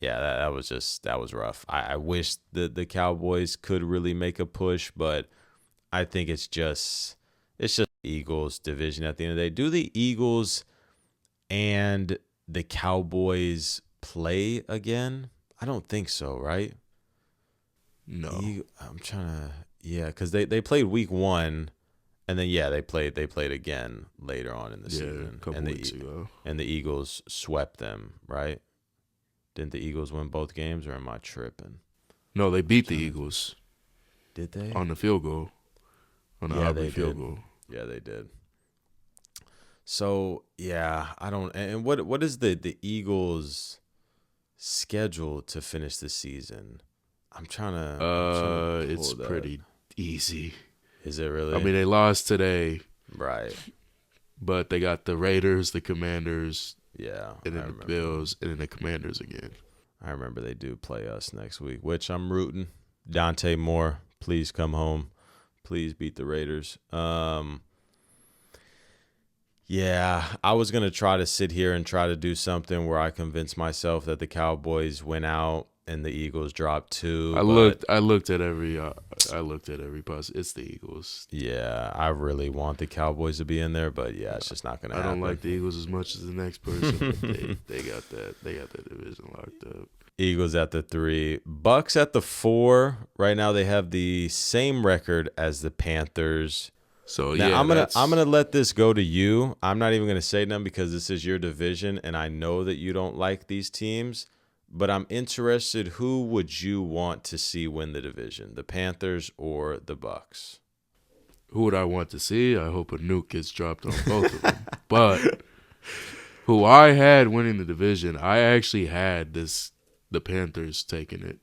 yeah, that was rough. I wish the Cowboys could really make a push, but I think it's just the Eagles division at the end of the day. Do the Eagles and the Cowboys play again? I don't think so, right? No. I'm trying to, because they played week 1, and then they played again later on in the season. A couple weeks ago. And the Eagles swept them, right? Didn't the Eagles win both games, or am I tripping? No, they beat the Eagles. Did they? On the field goal. On the Aubrey field goal. Yeah, they did. So, I don't – and what is the Eagles' schedule to finish the season? I'm trying to it's pretty easy. Is it really? I mean, they lost today. Right. But they got the Raiders, the Commanders – and then the Bills, and then the Commanders again. I remember they do play us next week, which I'm rooting. Dante Moore, please come home. Please beat the Raiders. I was going to try to sit here and try to do something where I convince myself that the Cowboys win out and the Eagles drop 2. I looked at every post. It's the Eagles. Yeah, I really want the Cowboys to be in there, but it's just not going to happen. I don't like the Eagles as much as the next person. But they got that division locked up. Eagles at the 3, Bucks at the 4. Right now they have the same record as the Panthers. So now, I'm gonna let this go to you. I'm not even gonna say nothing because this is your division, and I know that you don't like these teams. But I'm interested, who would you want to see win the division, the Panthers or the Bucks? Who would I want to see? I hope a nuke gets dropped on both of them. But who I had winning the division, I actually had the Panthers taking it.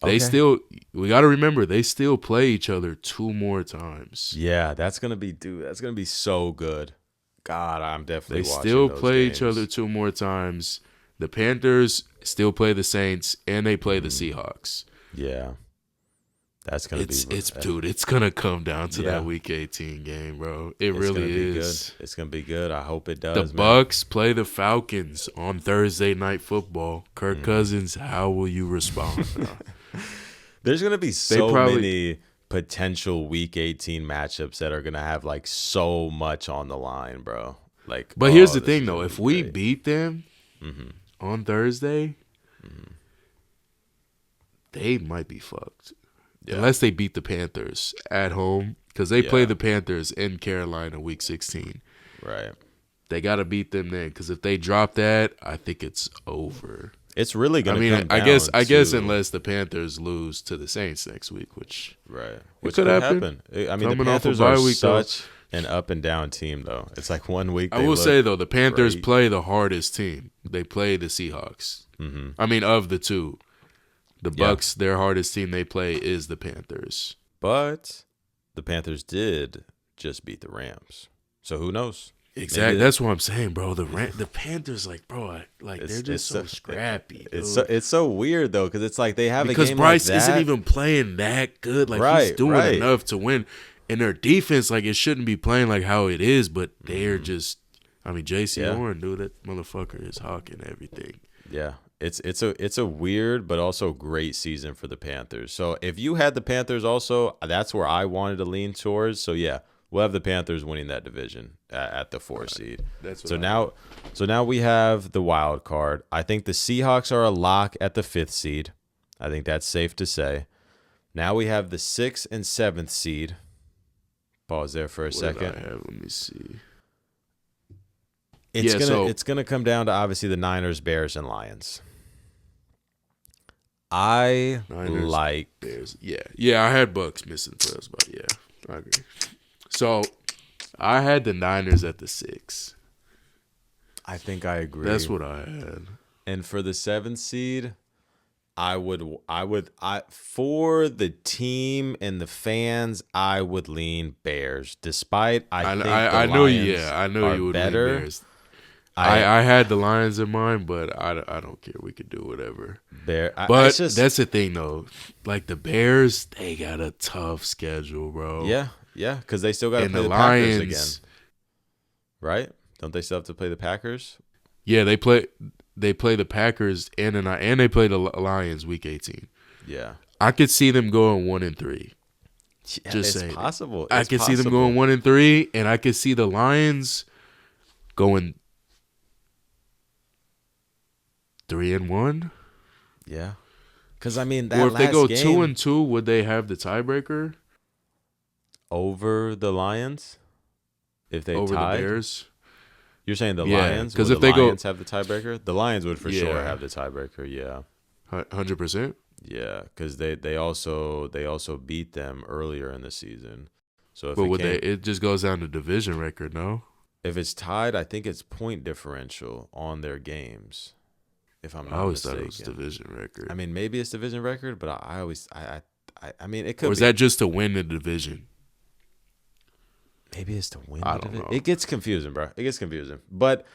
We got to remember, they still play each other 2 more times. Yeah, that's going to be so good. God, I'm definitely watching still those play games. Each other 2 more times. The Panthers still play the Saints, and they play the Seahawks. Yeah. That's going to be... Dude, it's going to come down to that Week 18 game, bro. It's really is. It's going to be good. I hope it does, The Bucks play the Falcons on Thursday Night Football. Kirk Cousins, how will you respond? There's going to be many potential Week 18 matchups that are going to have, like, so much on the line, bro. Like, but here's the thing, though. If we beat them on Thursday, they might be fucked. Yeah. Unless they beat the Panthers at home, because they play the Panthers in Carolina Week 16. Right. They got to beat them then, because if they drop that, I think it's over. It's really going to come down I guess unless the Panthers lose to the Saints next week, which could happen. I mean, the Panthers are such an up and down team, though. It's like 1 week. I will say, though, the Panthers play the hardest team. They play the Seahawks. Mm-hmm. I mean, of the 2. The Bucks, their hardest team they play is the Panthers. But the Panthers did just beat the Rams. So who knows? Exactly. That's what I'm saying, bro. The Panthers, they're just so scrappy. It's so weird, though, because it's like they have because a game Bryce like that. isn't even playing that good. He's doing enough to win. And their defense, it shouldn't be playing like how it is, but they're just – I mean, J.C. Horn, dude, that motherfucker is hawking everything. Yeah. It's a weird but also great season for the Panthers. So if you had the Panthers also, that's where I wanted to lean towards. So yeah, we'll have the Panthers winning that division at the 4 seed. That's what so now we have the wild card. I think the Seahawks are a lock at the 5th seed. I think that's safe to say. Now we have the 6th and 7th seed. Pause there for a second. Did I have? Let me see. It's gonna come down to obviously the Niners, Bears, and Lions. I like Bears. Yeah. I had Bucks missing playoffs, but yeah, I agree. So I had the Niners at the 6. I think I agree. That's what I had. And for the 7th seed, I would for the team and the fans, I would lean Bears. Despite I know you would better. Lean Bears. I had the Lions in mind, but I don't care. We could do whatever. But that's the thing, though. Like, the Bears, they got a tough schedule, bro. Yeah, because they still got to play the Packers again. Right? Don't they still have to play the Packers? Yeah, they play the Packers and they play the Lions week 18. Yeah. I could see them going 1-3. Yeah, it's possible. I could see them going 1-3, and I could see the Lions going 3-1. Yeah, because I mean, that or if last they go game, 2-2, would they have the tiebreaker over the Lions? If they over tied? the Bears, you're saying the Lions? Because if the Lions have the tiebreaker, the Lions would for sure have the tiebreaker. Yeah, 100%. Yeah, because they also beat them earlier in the season. So if it just goes down to division record, no? If it's tied, I think it's point differential on their games. If I'm not mistaken. I always thought it was division record. I mean, maybe it's division record, but I mean, it could. Or is that just to win the division? Maybe it's to win. I don't know. It gets confusing, bro. It gets confusing. But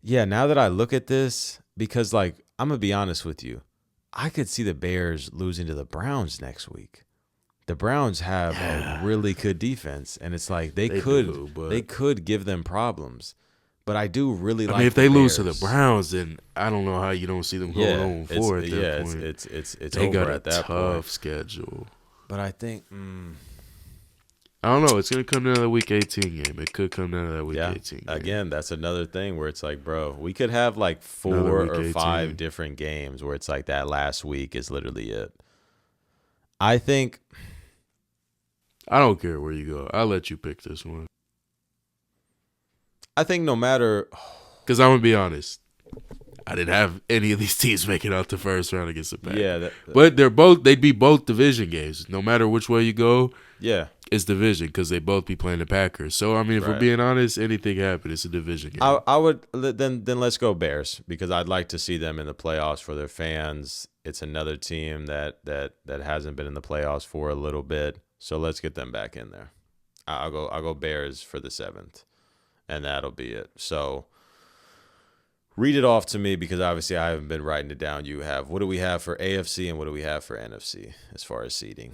yeah, now that I look at this, because like I'm gonna be honest with you, I could see the Bears losing to the Browns next week. The Browns have a really good defense, and it's like they could give them problems. But I do really like. I mean, if they lose to the Browns, then I don't know how you don't see them going 0-4 at that point. It's they over got at that tough schedule. But I think I don't know. It's gonna come down to the Week 18 game. It could come down to that Week 18 game. Again, that's another thing where it's like, bro, we could have like 4 or 5 different games where it's like that last week is literally it. I think. I don't care where you go. I'll let you pick this one. I think no matter, because I'm gonna be honest, I didn't have any of these teams making out the first round against the Packers. Yeah, but they'd be both division games. No matter which way you go, it's division because they both be playing the Packers. So I mean, if we're being honest, anything happen. It's a division game. I would then let's go Bears because I'd like to see them in the playoffs for their fans. It's another team that hasn't been in the playoffs for a little bit, so let's get them back in there. I'll go Bears for the 7th. And that'll be it. So read it off to me because obviously I haven't been writing it down. You have. What do we have for AFC and what do we have for NFC as far as seeding?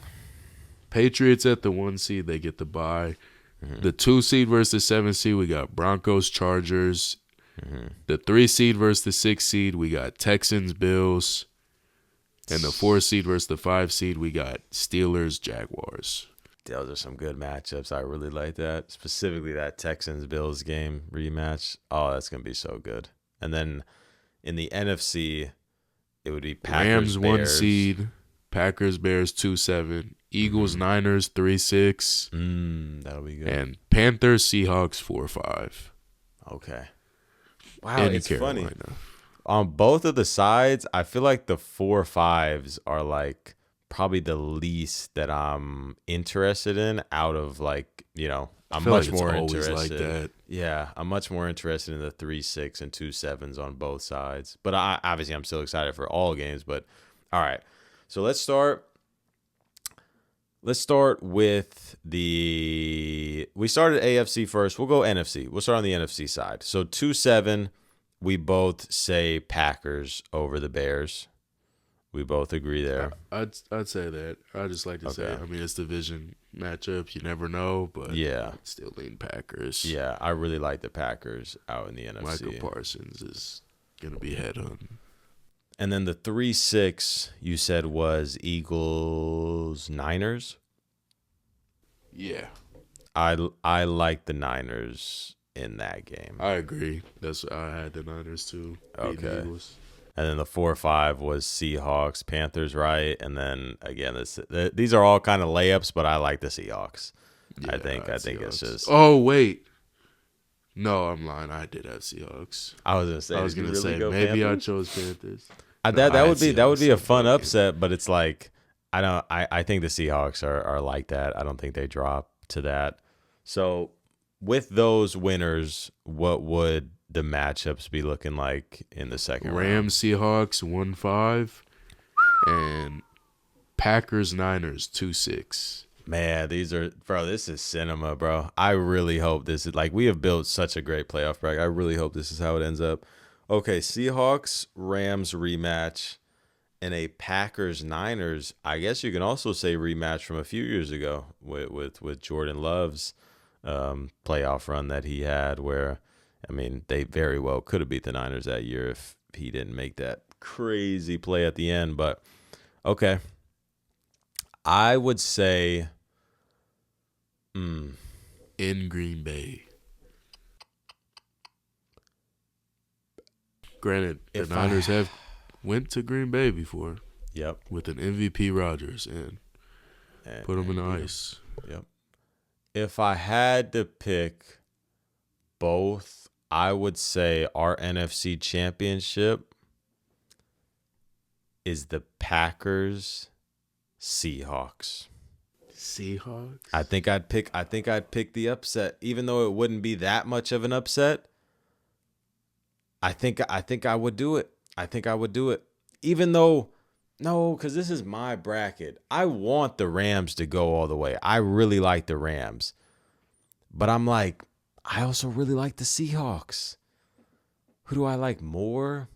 Patriots at the 1 seed. They get the bye. Mm-hmm. The 2 seed versus the 7 seed, we got Broncos, Chargers. Mm-hmm. The 3 seed versus the 6 seed, we got Texans, Bills. And the 4 seed versus the 5 seed, we got Steelers, Jaguars. Those are some good matchups. I really like that. Specifically that Texans-Bills game rematch. Oh, that's going to be so good. And then in the NFC, it would be Packers, Rams 1 seed, Packers, Bears 2-7, Eagles, Niners 3-6. That'll be good. And Panthers, Seahawks 4-5. Okay. Wow, it's Carolina. Funny. On both of the sides, I feel like the 4-5s are like probably the least that I'm interested in out of like, you know, I'm much more interested. Like that. Yeah, I'm much more interested in the 3-6 and 2-7s on both sides. But obviously I'm still excited for all games. But all right, so let's start with we started AFC first. We'll go NFC. We'll start on the NFC side. So 2-7, we both say Packers over the Bears. We both agree there. I'd say that. I just like to say it. I mean, it's division matchup. You never know, but I'd still lean Packers. Yeah, I really like the Packers out in the NFC. Michael Parsons is going to be head on. And then the 3-6 you said was Eagles Niners. Yeah. I like the Niners in that game. I agree. I had the Niners too. Okay. Eagles. And then the 4-5 was Seahawks, Panthers, right? And then again, these are all kind of layups, but I like the Seahawks. Yeah, I think it's just. Oh wait, no, I'm lying. I did have Seahawks. I was gonna say maybe Panthers? I chose Panthers. That would be a fun upset, but it's like I think the Seahawks are like that. I don't think they drop to that. So with those winners, what would the matchups be looking like in the second round? Rams Seahawks 1-5 and Packers Niners 2-6. Man, this is cinema, bro. I really hope this is we have built such a great playoff bracket. I really hope this is how it ends up. Okay, Seahawks Rams rematch and a Packers Niners. I guess you can also say rematch from a few years ago with Jordan Love's playoff run that he had, where they very well could have beat the Niners that year if he didn't make that crazy play at the end. But okay, I would say in Green Bay. Granted, the Niners have went to Green Bay before. Yep. With an MVP Rodgers and put him in the ice. Yep. If I had to pick both, I would say our NFC Championship is the Packers Seahawks. Seahawks? I think I'd pick the upset, even though it wouldn't be that much of an upset. I think I would do it. Even though, no, because this is my bracket. I want the Rams to go all the way. I really like the Rams. But I'm like, I also really like the Seahawks. Who do I like more?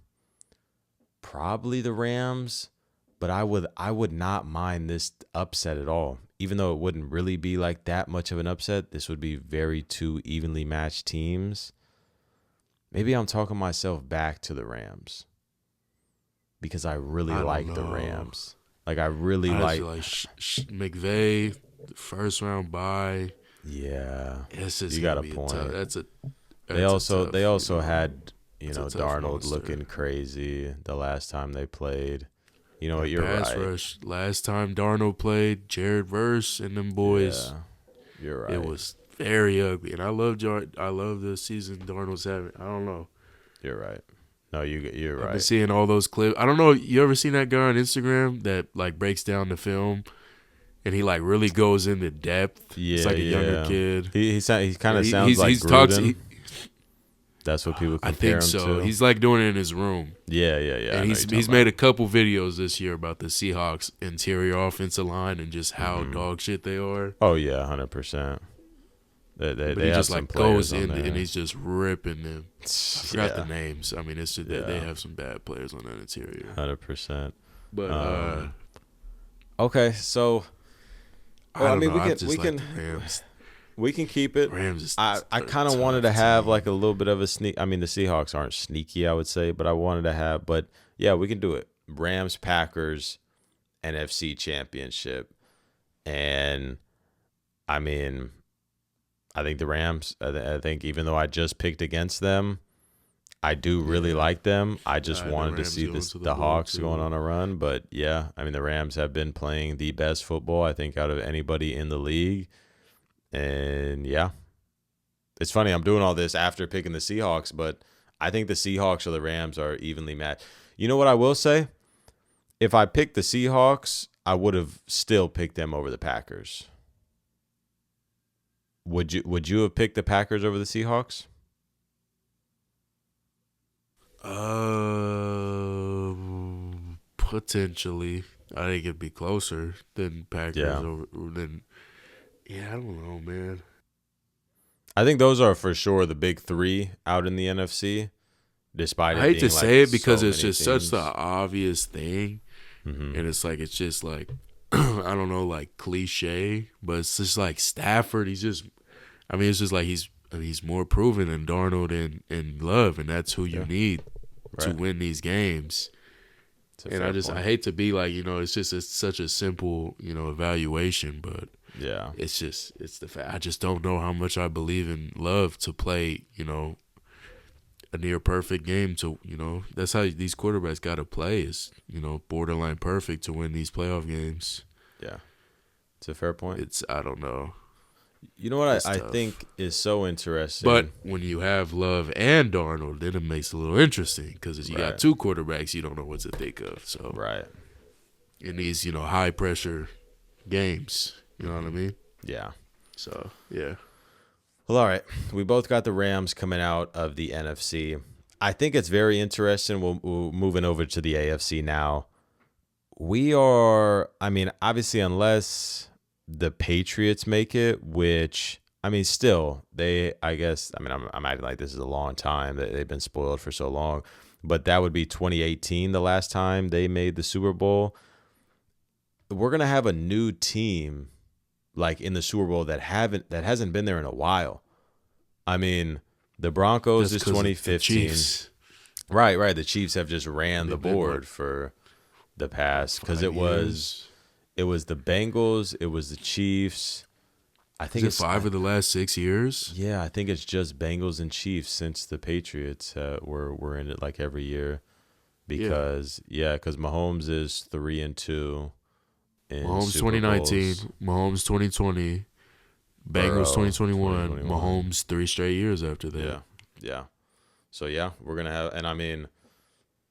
Probably the Rams. But I would not mind this upset at all. Even though it wouldn't really be like that much of an upset, this would be very two evenly matched teams. Maybe I'm talking myself back to the Rams because I really like the Rams. I really like McVay, first round bye. Yeah, you got a point. They also had Darnold monster. Looking crazy the last time they played. You know what? You're pass right. Rush. Last time Darnold played, Jared Verse and them boys. Yeah, you're right. It was very ugly, and I love the season Darnold's having. I don't know. You're right. No, you're right. I've been seeing all those clips. I don't know. You ever seen that guy on Instagram that breaks down the film, and he really goes into depth? Yeah, it's like a younger kid. He kind of sounds like Gruden. That's what people compare him to. I think so. He's doing it in his room. Yeah. And he's made a couple videos this year about the Seahawks interior offensive line and just how dog shit they are. Oh yeah, 100%. They he just goes in and he's just ripping them. I forgot the names. It's just they have some bad players on that interior. 100%. But okay, so we can keep it. Rams I kind of wanted to have a little bit of a sneak. The Seahawks aren't sneaky, I would say, but I wanted to have. But yeah, we can do it. Rams, Packers, NFC Championship, and I think the Rams. I think even though I just picked against them, I do really like them. I just wanted to see the Hawks going on a run. But yeah, the Rams have been playing the best football, I think, out of anybody in the league. And yeah, it's funny. I'm doing all this after picking the Seahawks, but I think the Seahawks or the Rams are evenly matched. You know what I will say? If I picked the Seahawks, I would have still picked them over the Packers. Would you have picked the Packers over the Seahawks? Potentially. I think it'd be closer than Packers than. Yeah, I don't know, man. I think those are for sure the big three out in the NFC. Despite it I hate being to say it because so it's just teams. Such the obvious thing, and it's just I don't know, cliche, but it's just Stafford. He's just, it's just he's more proven than Darnold and Love, and that's who you need to win these games. And I hate to be like, it's such a simple, evaluation, but yeah, it's the fact. I just don't know how much I believe in Love to play, a near perfect game to, that's how these quarterbacks got to play is, borderline perfect to win these playoff games. Yeah. It's a fair point. I don't know. You know what I think is so interesting? But when you have Love and Darnold, then it makes it a little interesting because you got two quarterbacks you don't know what to think of. So in these, high pressure games, you know what I mean? Yeah. So, yeah. Well, all right. We both got the Rams coming out of the NFC. I think it's very interesting. We're moving over to the AFC now. We are, obviously, unless the Patriots make it, which, still, I'm acting like this is a long time. They've been spoiled for so long. But that would be 2018, the last time they made the Super Bowl. We're going to have a new team, like, in the Super Bowl that hasn't been there in a while. The Broncos is 2015. Right. The Chiefs have just ran the board for the past because it was the Bengals, it was the Chiefs. I think it's 5 of the last 6 years. Yeah, I think it's just Bengals and Chiefs since the Patriots were in it like every year because Mahomes is 3-2. Mahomes 2019, Mahomes 2020, Bengals 2021, Mahomes 3 straight years after that. Yeah. So we're gonna have, and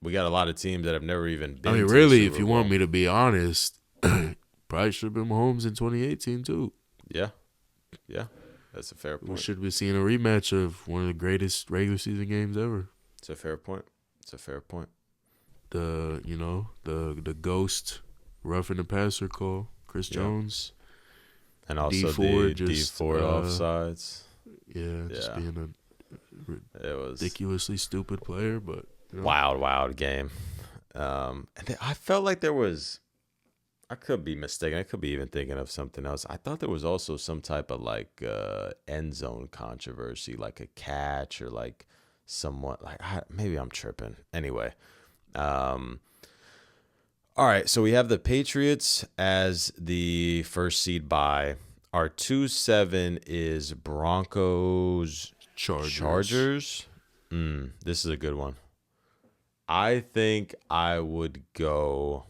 we got a lot of teams that have never even been. Really, if you want me to be honest, probably should have been Mahomes in 2018 too. Yeah, that's a fair point. We should be seeing a rematch of one of the greatest regular season games ever. It's a fair point. The ghost roughing the passer call, Chris Jones, and also D Ford offsides. Just being a ridiculously stupid player, but wild game. And I felt like there was. I could be mistaken. I could be even thinking of something else. I thought there was also some type of like end zone controversy, like a catch or like somewhat like maybe I'm tripping. Anyway, all right. So we have the Patriots as the first seed bye. Our 2-7 is Broncos Chargers. This is a good one. I think I would go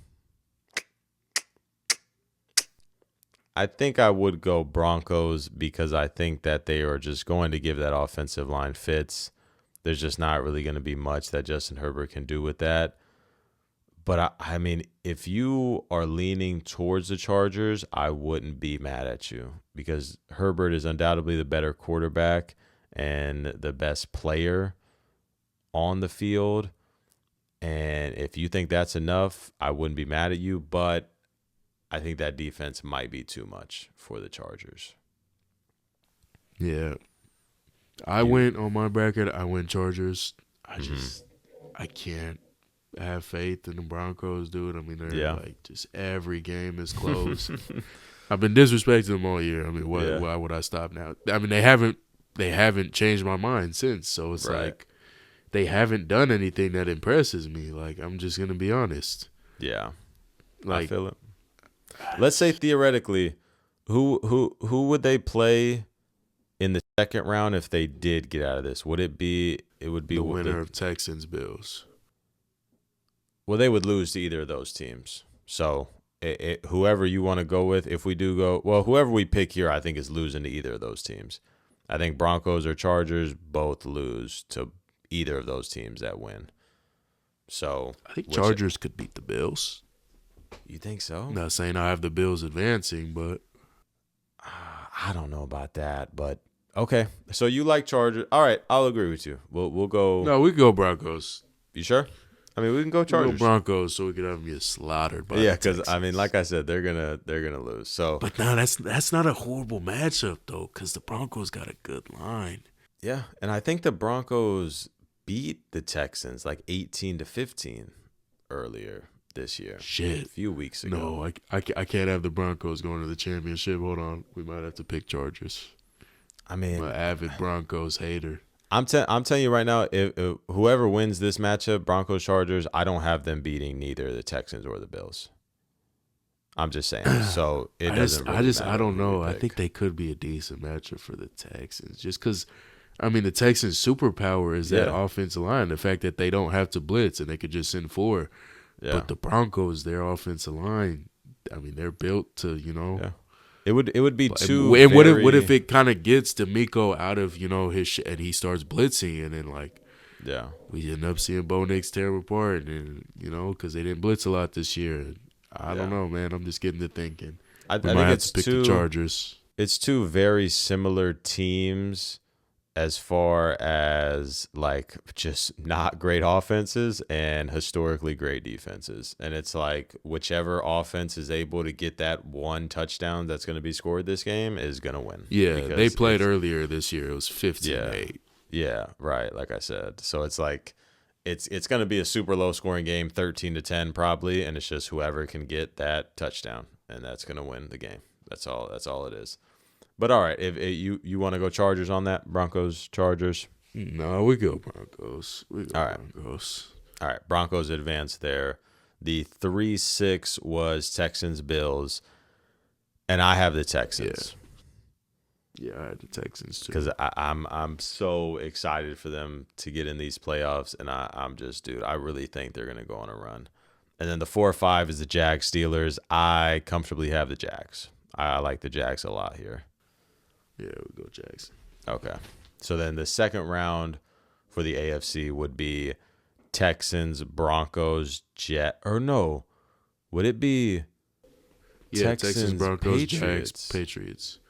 Broncos because I think that they are just going to give that offensive line fits. There's just not really going to be much that Justin Herbert can do with that. But, if you are leaning towards the Chargers, I wouldn't be mad at you because Herbert is undoubtedly the better quarterback and the best player on the field. And if you think that's enough, I wouldn't be mad at you. But I think that defense might be too much for the Chargers. Yeah. I went on my bracket. I went Chargers. I can't have faith in the Broncos, dude. They're like just every game is close. I've been disrespecting them all year. Why would I stop now? They haven't changed my mind since. So it's like they haven't done anything that impresses me. Like, I'm just gonna be honest. Yeah. I feel it. Let's say theoretically, who would they play in the second round if they did get out of this? Would it be the winner of Texans Bills? Well, they would lose to either of those teams. So whoever you want to go with, if we do go, well, whoever we pick here, I think is losing to either of those teams. I think Broncos or Chargers both lose to either of those teams that win. So I think Chargers could beat the Bills. You think so? I'm not saying I have the Bills advancing, but I don't know about that. But okay, so you like Chargers? All right, I'll agree with you. We'll go. No, we go Broncos. You sure? We can go Chargers. We'll go Broncos, so we could have them get slaughtered. Because like I said, they're gonna lose. So, but no, that's not a horrible matchup though, because the Broncos got a good line. Yeah, and I think the Broncos beat the Texans like 18-15 earlier this year. Shit, a few weeks ago. No, I can't have the Broncos going to the championship. Hold on, we might have to pick Chargers. I'm an avid Broncos hater. I'm telling you right now, if whoever wins this matchup, Broncos Chargers, I don't have them beating neither the Texans or the Bills. I'm just saying. So it doesn't really matter. I don't know. I think they could be a decent matchup for the Texans, just because. I mean, the Texans' superpower is that offensive line. The fact that they don't have to blitz and they could just send 4. Yeah. But the Broncos, their offensive line, I mean, they're built to, Yeah. It would be too. And what if it kind of gets D'Amico out of his and he starts blitzing and then we end up seeing Bo Nix tear him apart and because they didn't blitz a lot this year. I don't know, man. I'm just getting to thinking. I think might have to pick the Chargers. It's two very similar teams as far as just not great offenses and historically great defenses. And it's whichever offense is able to get that one touchdown that's going to be scored this game is going to win. Yeah, they played earlier this year. It was 15-8. Yeah, right, like I said. So it's it's going to be a super low scoring game, 13-10 probably, and it's just whoever can get that touchdown, and that's going to win the game. That's all it is. But all right, if you want to go Chargers on that, Broncos, Chargers? No, we go Broncos. Broncos. All right, Broncos advance there. The 3-6 was Texans, Bills, and I have the Texans. Yeah, I had the Texans too. Because I'm so excited for them to get in these playoffs, and I'm just, dude, I really think they're going to go on a run. And then the 4-5 is the Jags, Steelers. I comfortably have the Jags. I like the Jags a lot here. Yeah, we go Jags. Okay. So then the second round for the AFC would be Texans, Broncos, would it be Texans, Broncos, Jags, Patriots?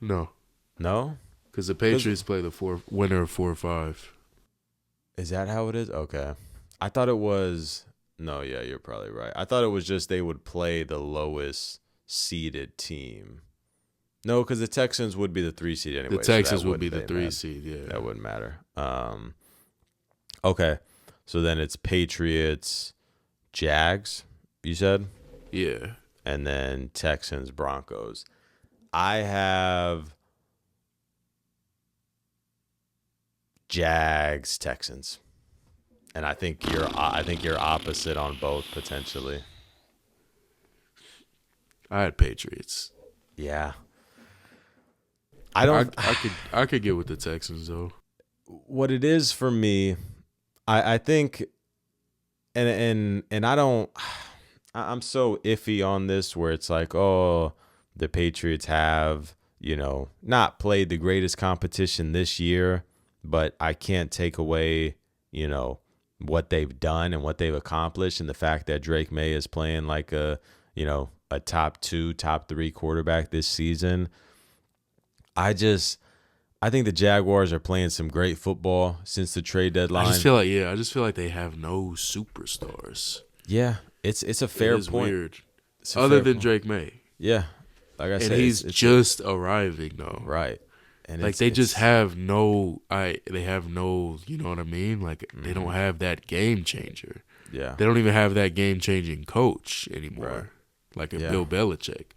No. Because the Patriots play the winner of 4-5. Is that how it is? Okay. I thought it was no, yeah, you're probably right. I thought it was just they would play the lowest seeded team. No, because the Texans would be the 3 seed anyway. The Texans would be the 3 seed, yeah. That wouldn't matter. Okay. So then it's Patriots, Jags, you said? Yeah. And then Texans, Broncos. I have Jags, Texans. And I think you're opposite on both potentially. I had Patriots. Yeah. I could get with the Texans though. What it is for me, I think, and I don't. I'm so iffy on this where it's the Patriots have not played the greatest competition this year, but I can't take away what they've done and what they've accomplished, and the fact that Drake May is playing like a top 2, top 3 quarterback this season. I think the Jaguars are playing some great football since the trade deadline. I just feel like they have no superstars. Yeah, it's a fair point. Weird. Other than Drake May. Yeah, like I said, he's just arriving though. Right. And they just have no. They have no. You know what I mean? They don't have that game changer. Yeah. They don't even have that game changing coach anymore. Right. Bill Belichick.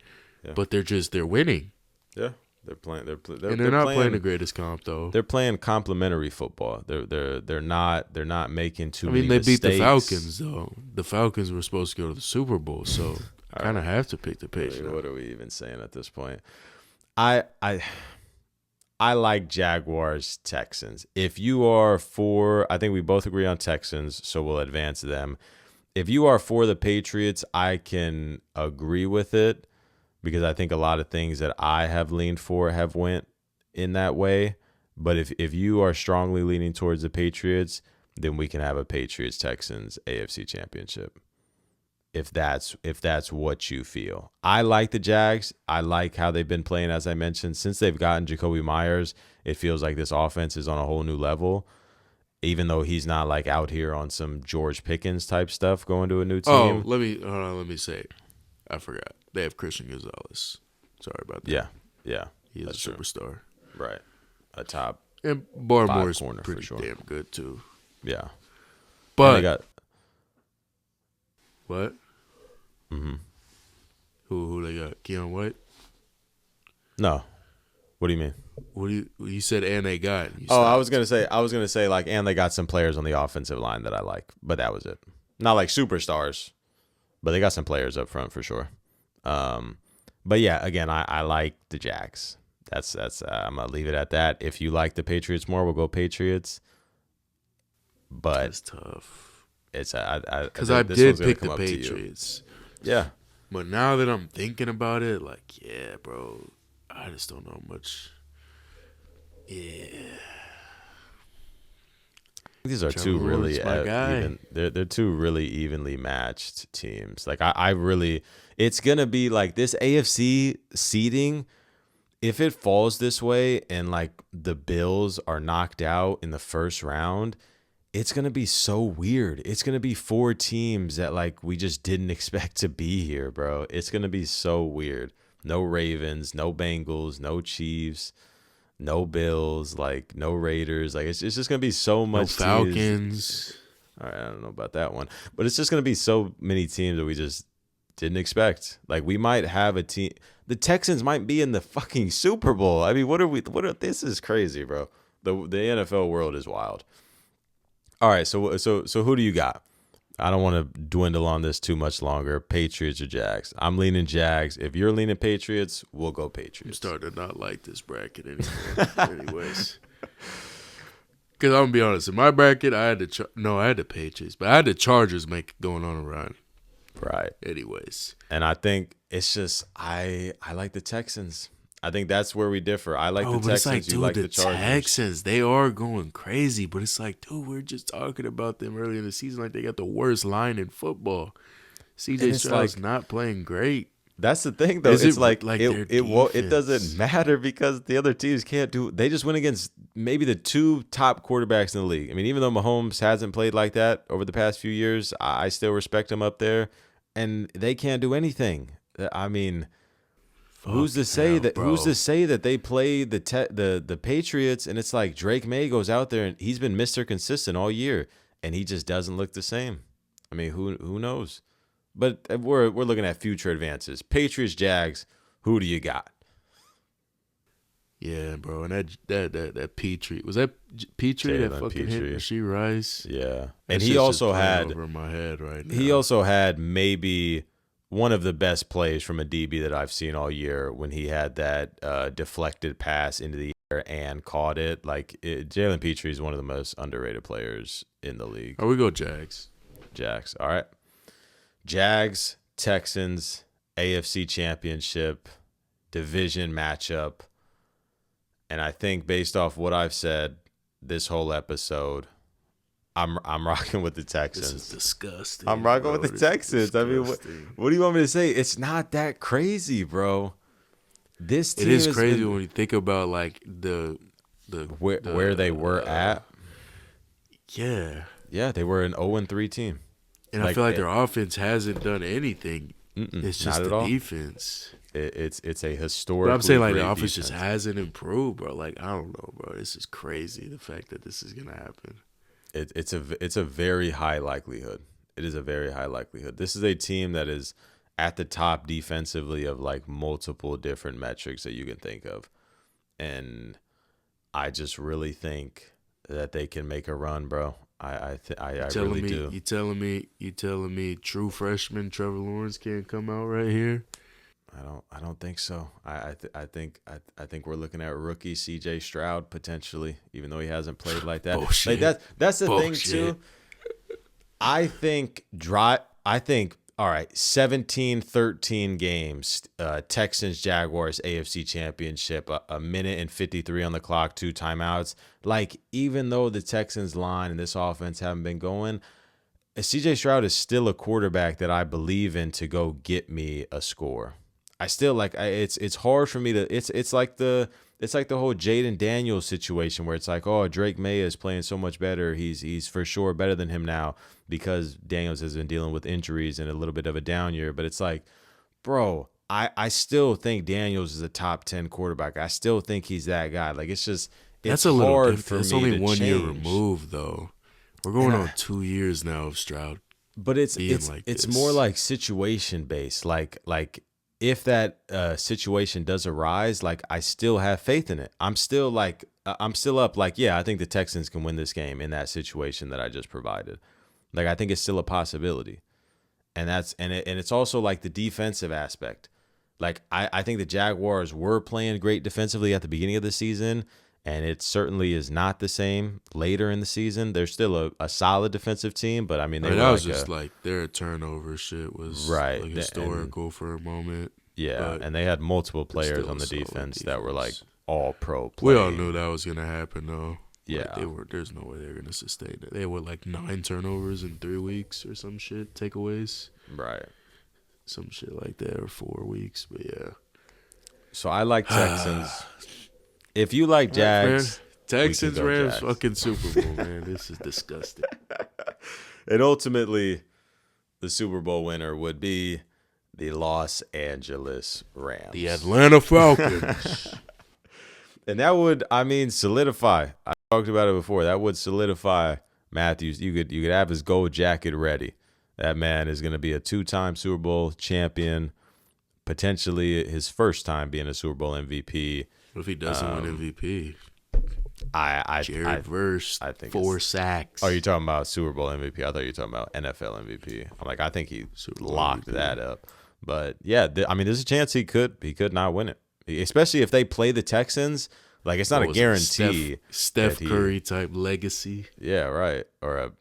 Yeah. But they're winning. Yeah. They're playing. They're not playing the greatest comp though. They're playing complimentary football. They're not making too many mistakes. They beat the Falcons though. The Falcons were supposed to go to the Super Bowl, so I kind of have to pick the Patriots. What are we even saying at this point? I like Jaguars, Texans. If you are for, I think we both agree on Texans, so we'll advance them. If you are for the Patriots, I can agree with it, because I think a lot of things that I have leaned for have went in that way. But if you are strongly leaning towards the Patriots, then we can have a Patriots-Texans AFC Championship. If that's what you feel. I like the Jags. I like how they've been playing, as I mentioned. Since they've gotten Jacoby Myers, it feels like this offense is on a whole new level. Even though he's not out here on some George Pickens type stuff going to a new team. Oh, let me say. I forgot. They have Christian Gonzalez. Sorry about that. Yeah. He is a superstar. Right. A top. And Barmore's pretty damn good too. Yeah. But what? Mm-hmm. Who they got? Keon White? No. What do you mean? You said and they got? I was gonna say like, and they got some players on the offensive line that I like, but that was it. Not like superstars, but they got some players up front for sure. But yeah, again, I like the Jags. That's I'm gonna leave it at that. If you like the Patriots more, we'll go Patriots. But that's tough. It's because I did pick the Patriots. Yeah, but now that I'm thinking about it, like, yeah, bro, I just don't know much. Yeah, these are two really even. They're two really evenly matched teams. Like I really, it's gonna be like this AFC seeding. If it falls this way and like the Bills are knocked out in the first round, it's going to be so weird. It's going to be 4 teams that like we just didn't expect to be here, bro. It's going to be so weird. No Ravens, no Bengals, no Chiefs, no Bills, like no Raiders. Like it's just going to be so much. No Falcons. All right, I don't know about that one. But it's just going to be so many teams that we just didn't expect. Like we might have a team. The Texans might be in the fucking Super Bowl. I mean, this is crazy, bro. The NFL world is wild. All right, so who do you got? I don't want to dwindle on this too much longer. Patriots or Jags? I'm leaning Jags. If you're leaning Patriots, we'll go Patriots. I'm starting to not like this bracket anymore. Anyways. Because I'm going to be honest. In my bracket, I had the Patriots. But I had the Chargers going on a run. Right. Anyways. And I think it's just I like the Texans. I think that's where we differ. I like the Texans. Like, dude, you like the Chargers. Texans, they are going crazy. But it's like, dude, we're just talking about them early in the season. Like, they got the worst line in football. CJ Stroud's not playing great. That's the thing, though. It's like it doesn't matter because the other teams can't do. They just went against maybe the 2 top quarterbacks in the league. I mean, even though Mahomes hasn't played like that over the past few years, I still respect him up there, and they can't do anything. I mean, who's to say that they play the Patriots and it's like Drake May goes out there and he's been Mr. Consistent all year and he just doesn't look the same. I mean, who knows? But we're looking at future advances. Patriots, Jags, who do you got? Yeah, bro, and that Petrie, was that Petrie that fucking hit Rasheed Rice? Yeah, and he also had over my head right now. He also had maybe one of the best plays from a DB that I've seen all year when he had that deflected pass into the air and caught it. Like Jalen Petrie is one of the most underrated players in the league. Oh, we go Jags. Jags. All right. Jags, Texans, AFC Championship, division matchup. And I think based off what I've said this whole episode, I'm rocking with the Texans. This is disgusting. I'm rocking with the Texans. I mean, what do you want me to say? It's not that crazy, bro. This team is crazy when you think about like where they were at. Yeah. Yeah, they were an 0-3 team. And I feel like their offense hasn't done anything. It's just the defense. It's a historic. But I'm saying like the offense just hasn't improved, bro. Like I don't know, bro. This is crazy. The fact that this is gonna happen. It's a very high likelihood. It is a very high likelihood. This is a team that is at the top defensively of like multiple different metrics that you can think of, and I just really think that they can make a run, bro. I really do. You telling me true freshman Trevor Lawrence can't come out right here? I don't think so. I think we're looking at rookie CJ Stroud potentially, even though he hasn't played like that. Bullshit. Like that's the thing too. I think all right, 17-13 games, Texans, Jaguars, AFC Championship, a minute and 53 on the clock, 2 timeouts. Like, even though the Texans line and this offense haven't been going, CJ Stroud is still a quarterback that I believe in to go get me a score. I still it's hard for me to it's like the whole Jaden Daniels situation where it's like, oh, Drake May is playing so much better. He's for sure better than him now because Daniels has been dealing with injuries and a little bit of a down year. But it's like, bro, I still think Daniels is a top 10 quarterback. I still think he's that guy. Like that's a little different. It's only 1 year removed though. We're going on 2 years now of Stroud. But it's more like situation based. Like if that situation does arise, like I still have faith in it. I'm still up. Like, yeah, I think the Texans can win this game in that situation that I just provided. Like, I think it's still a possibility, and it's also like the defensive aspect. Like, I think the Jaguars were playing great defensively at the beginning of the season, and it certainly is not the same later in the season. They're still a solid defensive team, but I mean, that was just like their turnover shit was right, like historical for a moment. Yeah, and they had multiple players on the defense that were like all pro players. We all knew that was gonna happen though. Yeah, like there's no way they're gonna sustain it. They were like 9 turnovers in 3 weeks or some shit, takeaways. Right. Some shit like that, or 4 weeks, but yeah. So I like Texans. If you like Jags, Texans, Rams, fucking Super Bowl, man. This is disgusting. And ultimately, the Super Bowl winner would be the Los Angeles Rams. The Atlanta Falcons. And that would, I mean, solidify. I talked about it before. That would solidify Matthews. You could have his gold jacket ready. That man is going to be a 2-time Super Bowl champion, potentially his first time being a Super Bowl MVP. What if he doesn't win MVP? Jared Verse, I think 4 sacks. Oh, you're talking about Super Bowl MVP? I thought you were talking about NFL MVP. I'm like, I think he locked that up. But yeah, I mean, there's a chance he could not win it, especially if they play the Texans. Like, it's not a guarantee. Steph Curry type legacy. Yeah, right. Or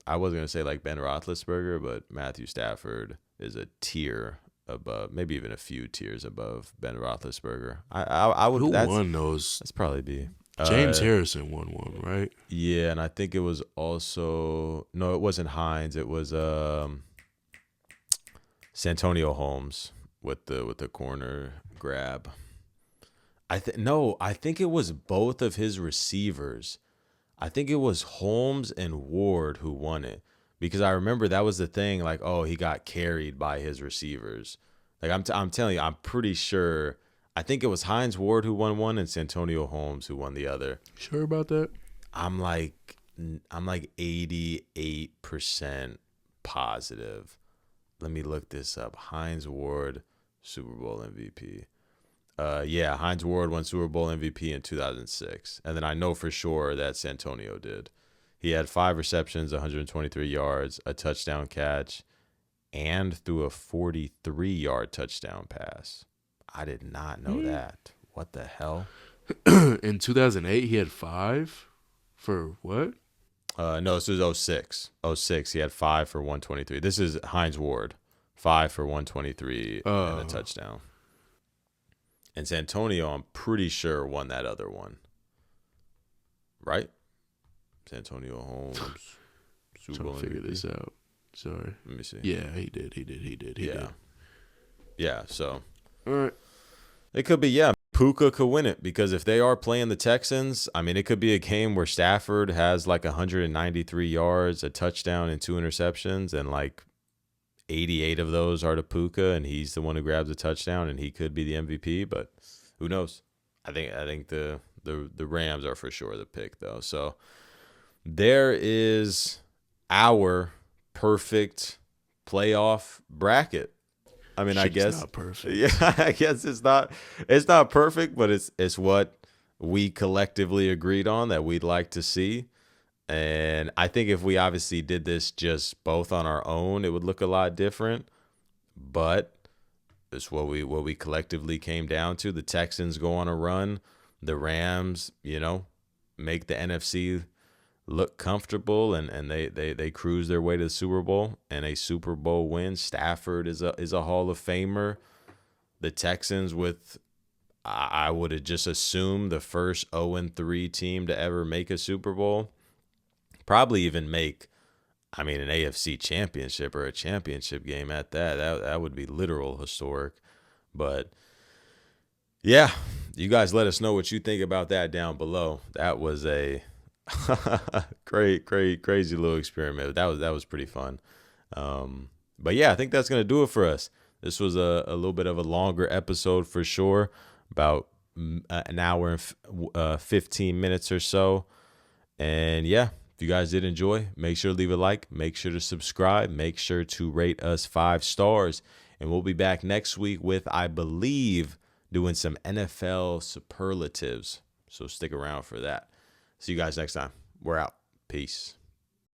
I was gonna say like Ben Roethlisberger, but Matthew Stafford is a tier above, maybe even a few tiers above Ben Roethlisberger. I would. Who won those? That's probably be James Harrison won one, right? Yeah, and I think it was also it wasn't Hines. It was Santonio Holmes with the corner grab. I think it was both of his receivers. I think it was Holmes and Ward who won it, because I remember that was the thing. Like, oh, he got carried by his receivers. Like, I'm telling you, I'm pretty sure. I think it was Hines Ward who won one and Santonio Holmes who won the other. Sure about that? I'm like 88% positive. Let me look this up. Hines Ward, Super Bowl MVP. Yeah, Hines Ward won Super Bowl MVP in 2006. And then I know for sure that Santonio did. He had 5 receptions, 123 yards, a touchdown catch, and threw a 43-yard touchdown pass. I did not know that. What the hell? In 2008, he had 5 for what? No, this was 06. 06, he had 5 for 123. This is Hines Ward, 5 for 123 and a touchdown. And Santonio, I'm pretty sure, won that other one. Right? Santonio Holmes. Super Bowl MVP. Figure this out. Sorry. Let me see. Yeah, he did. He did. Yeah, so. All right. It could be, Puka could win it, because if they are playing the Texans, I mean, it could be a game where Stafford has like 193 yards, a touchdown, and 2 interceptions, and like 88 of those are to Puka, and he's the one who grabs a touchdown, and he could be the MVP, but who knows? I think the Rams are for sure the pick, though. So there is our perfect playoff bracket. I mean, I guess it's not perfect. Yeah, I guess it's not perfect, but it's what we collectively agreed on that we'd like to see. And I think if we obviously did this just both on our own, it would look a lot different. But it's what we collectively came down to. The Texans go on a run. The Rams, make the NFC look comfortable, and they cruise their way to the Super Bowl, and a Super Bowl win. Stafford is a Hall of Famer. The Texans, with I would have just assumed the first 0-3 team to ever make a Super Bowl. Probably even make, an AFC championship or a championship game at that. That would be literal historic. But yeah, you guys let us know what you think about that down below. That was a great, crazy little experiment. That was pretty fun. But yeah, I think that's gonna do it for us. This was a little bit of a longer episode for sure, about an hour and 15 minutes or so. And yeah. If you guys did enjoy, make sure to leave a like, make sure to subscribe, make sure to rate us 5 stars. And we'll be back next week with, I believe, doing some NFL superlatives. So stick around for that. See you guys next time. We're out. Peace.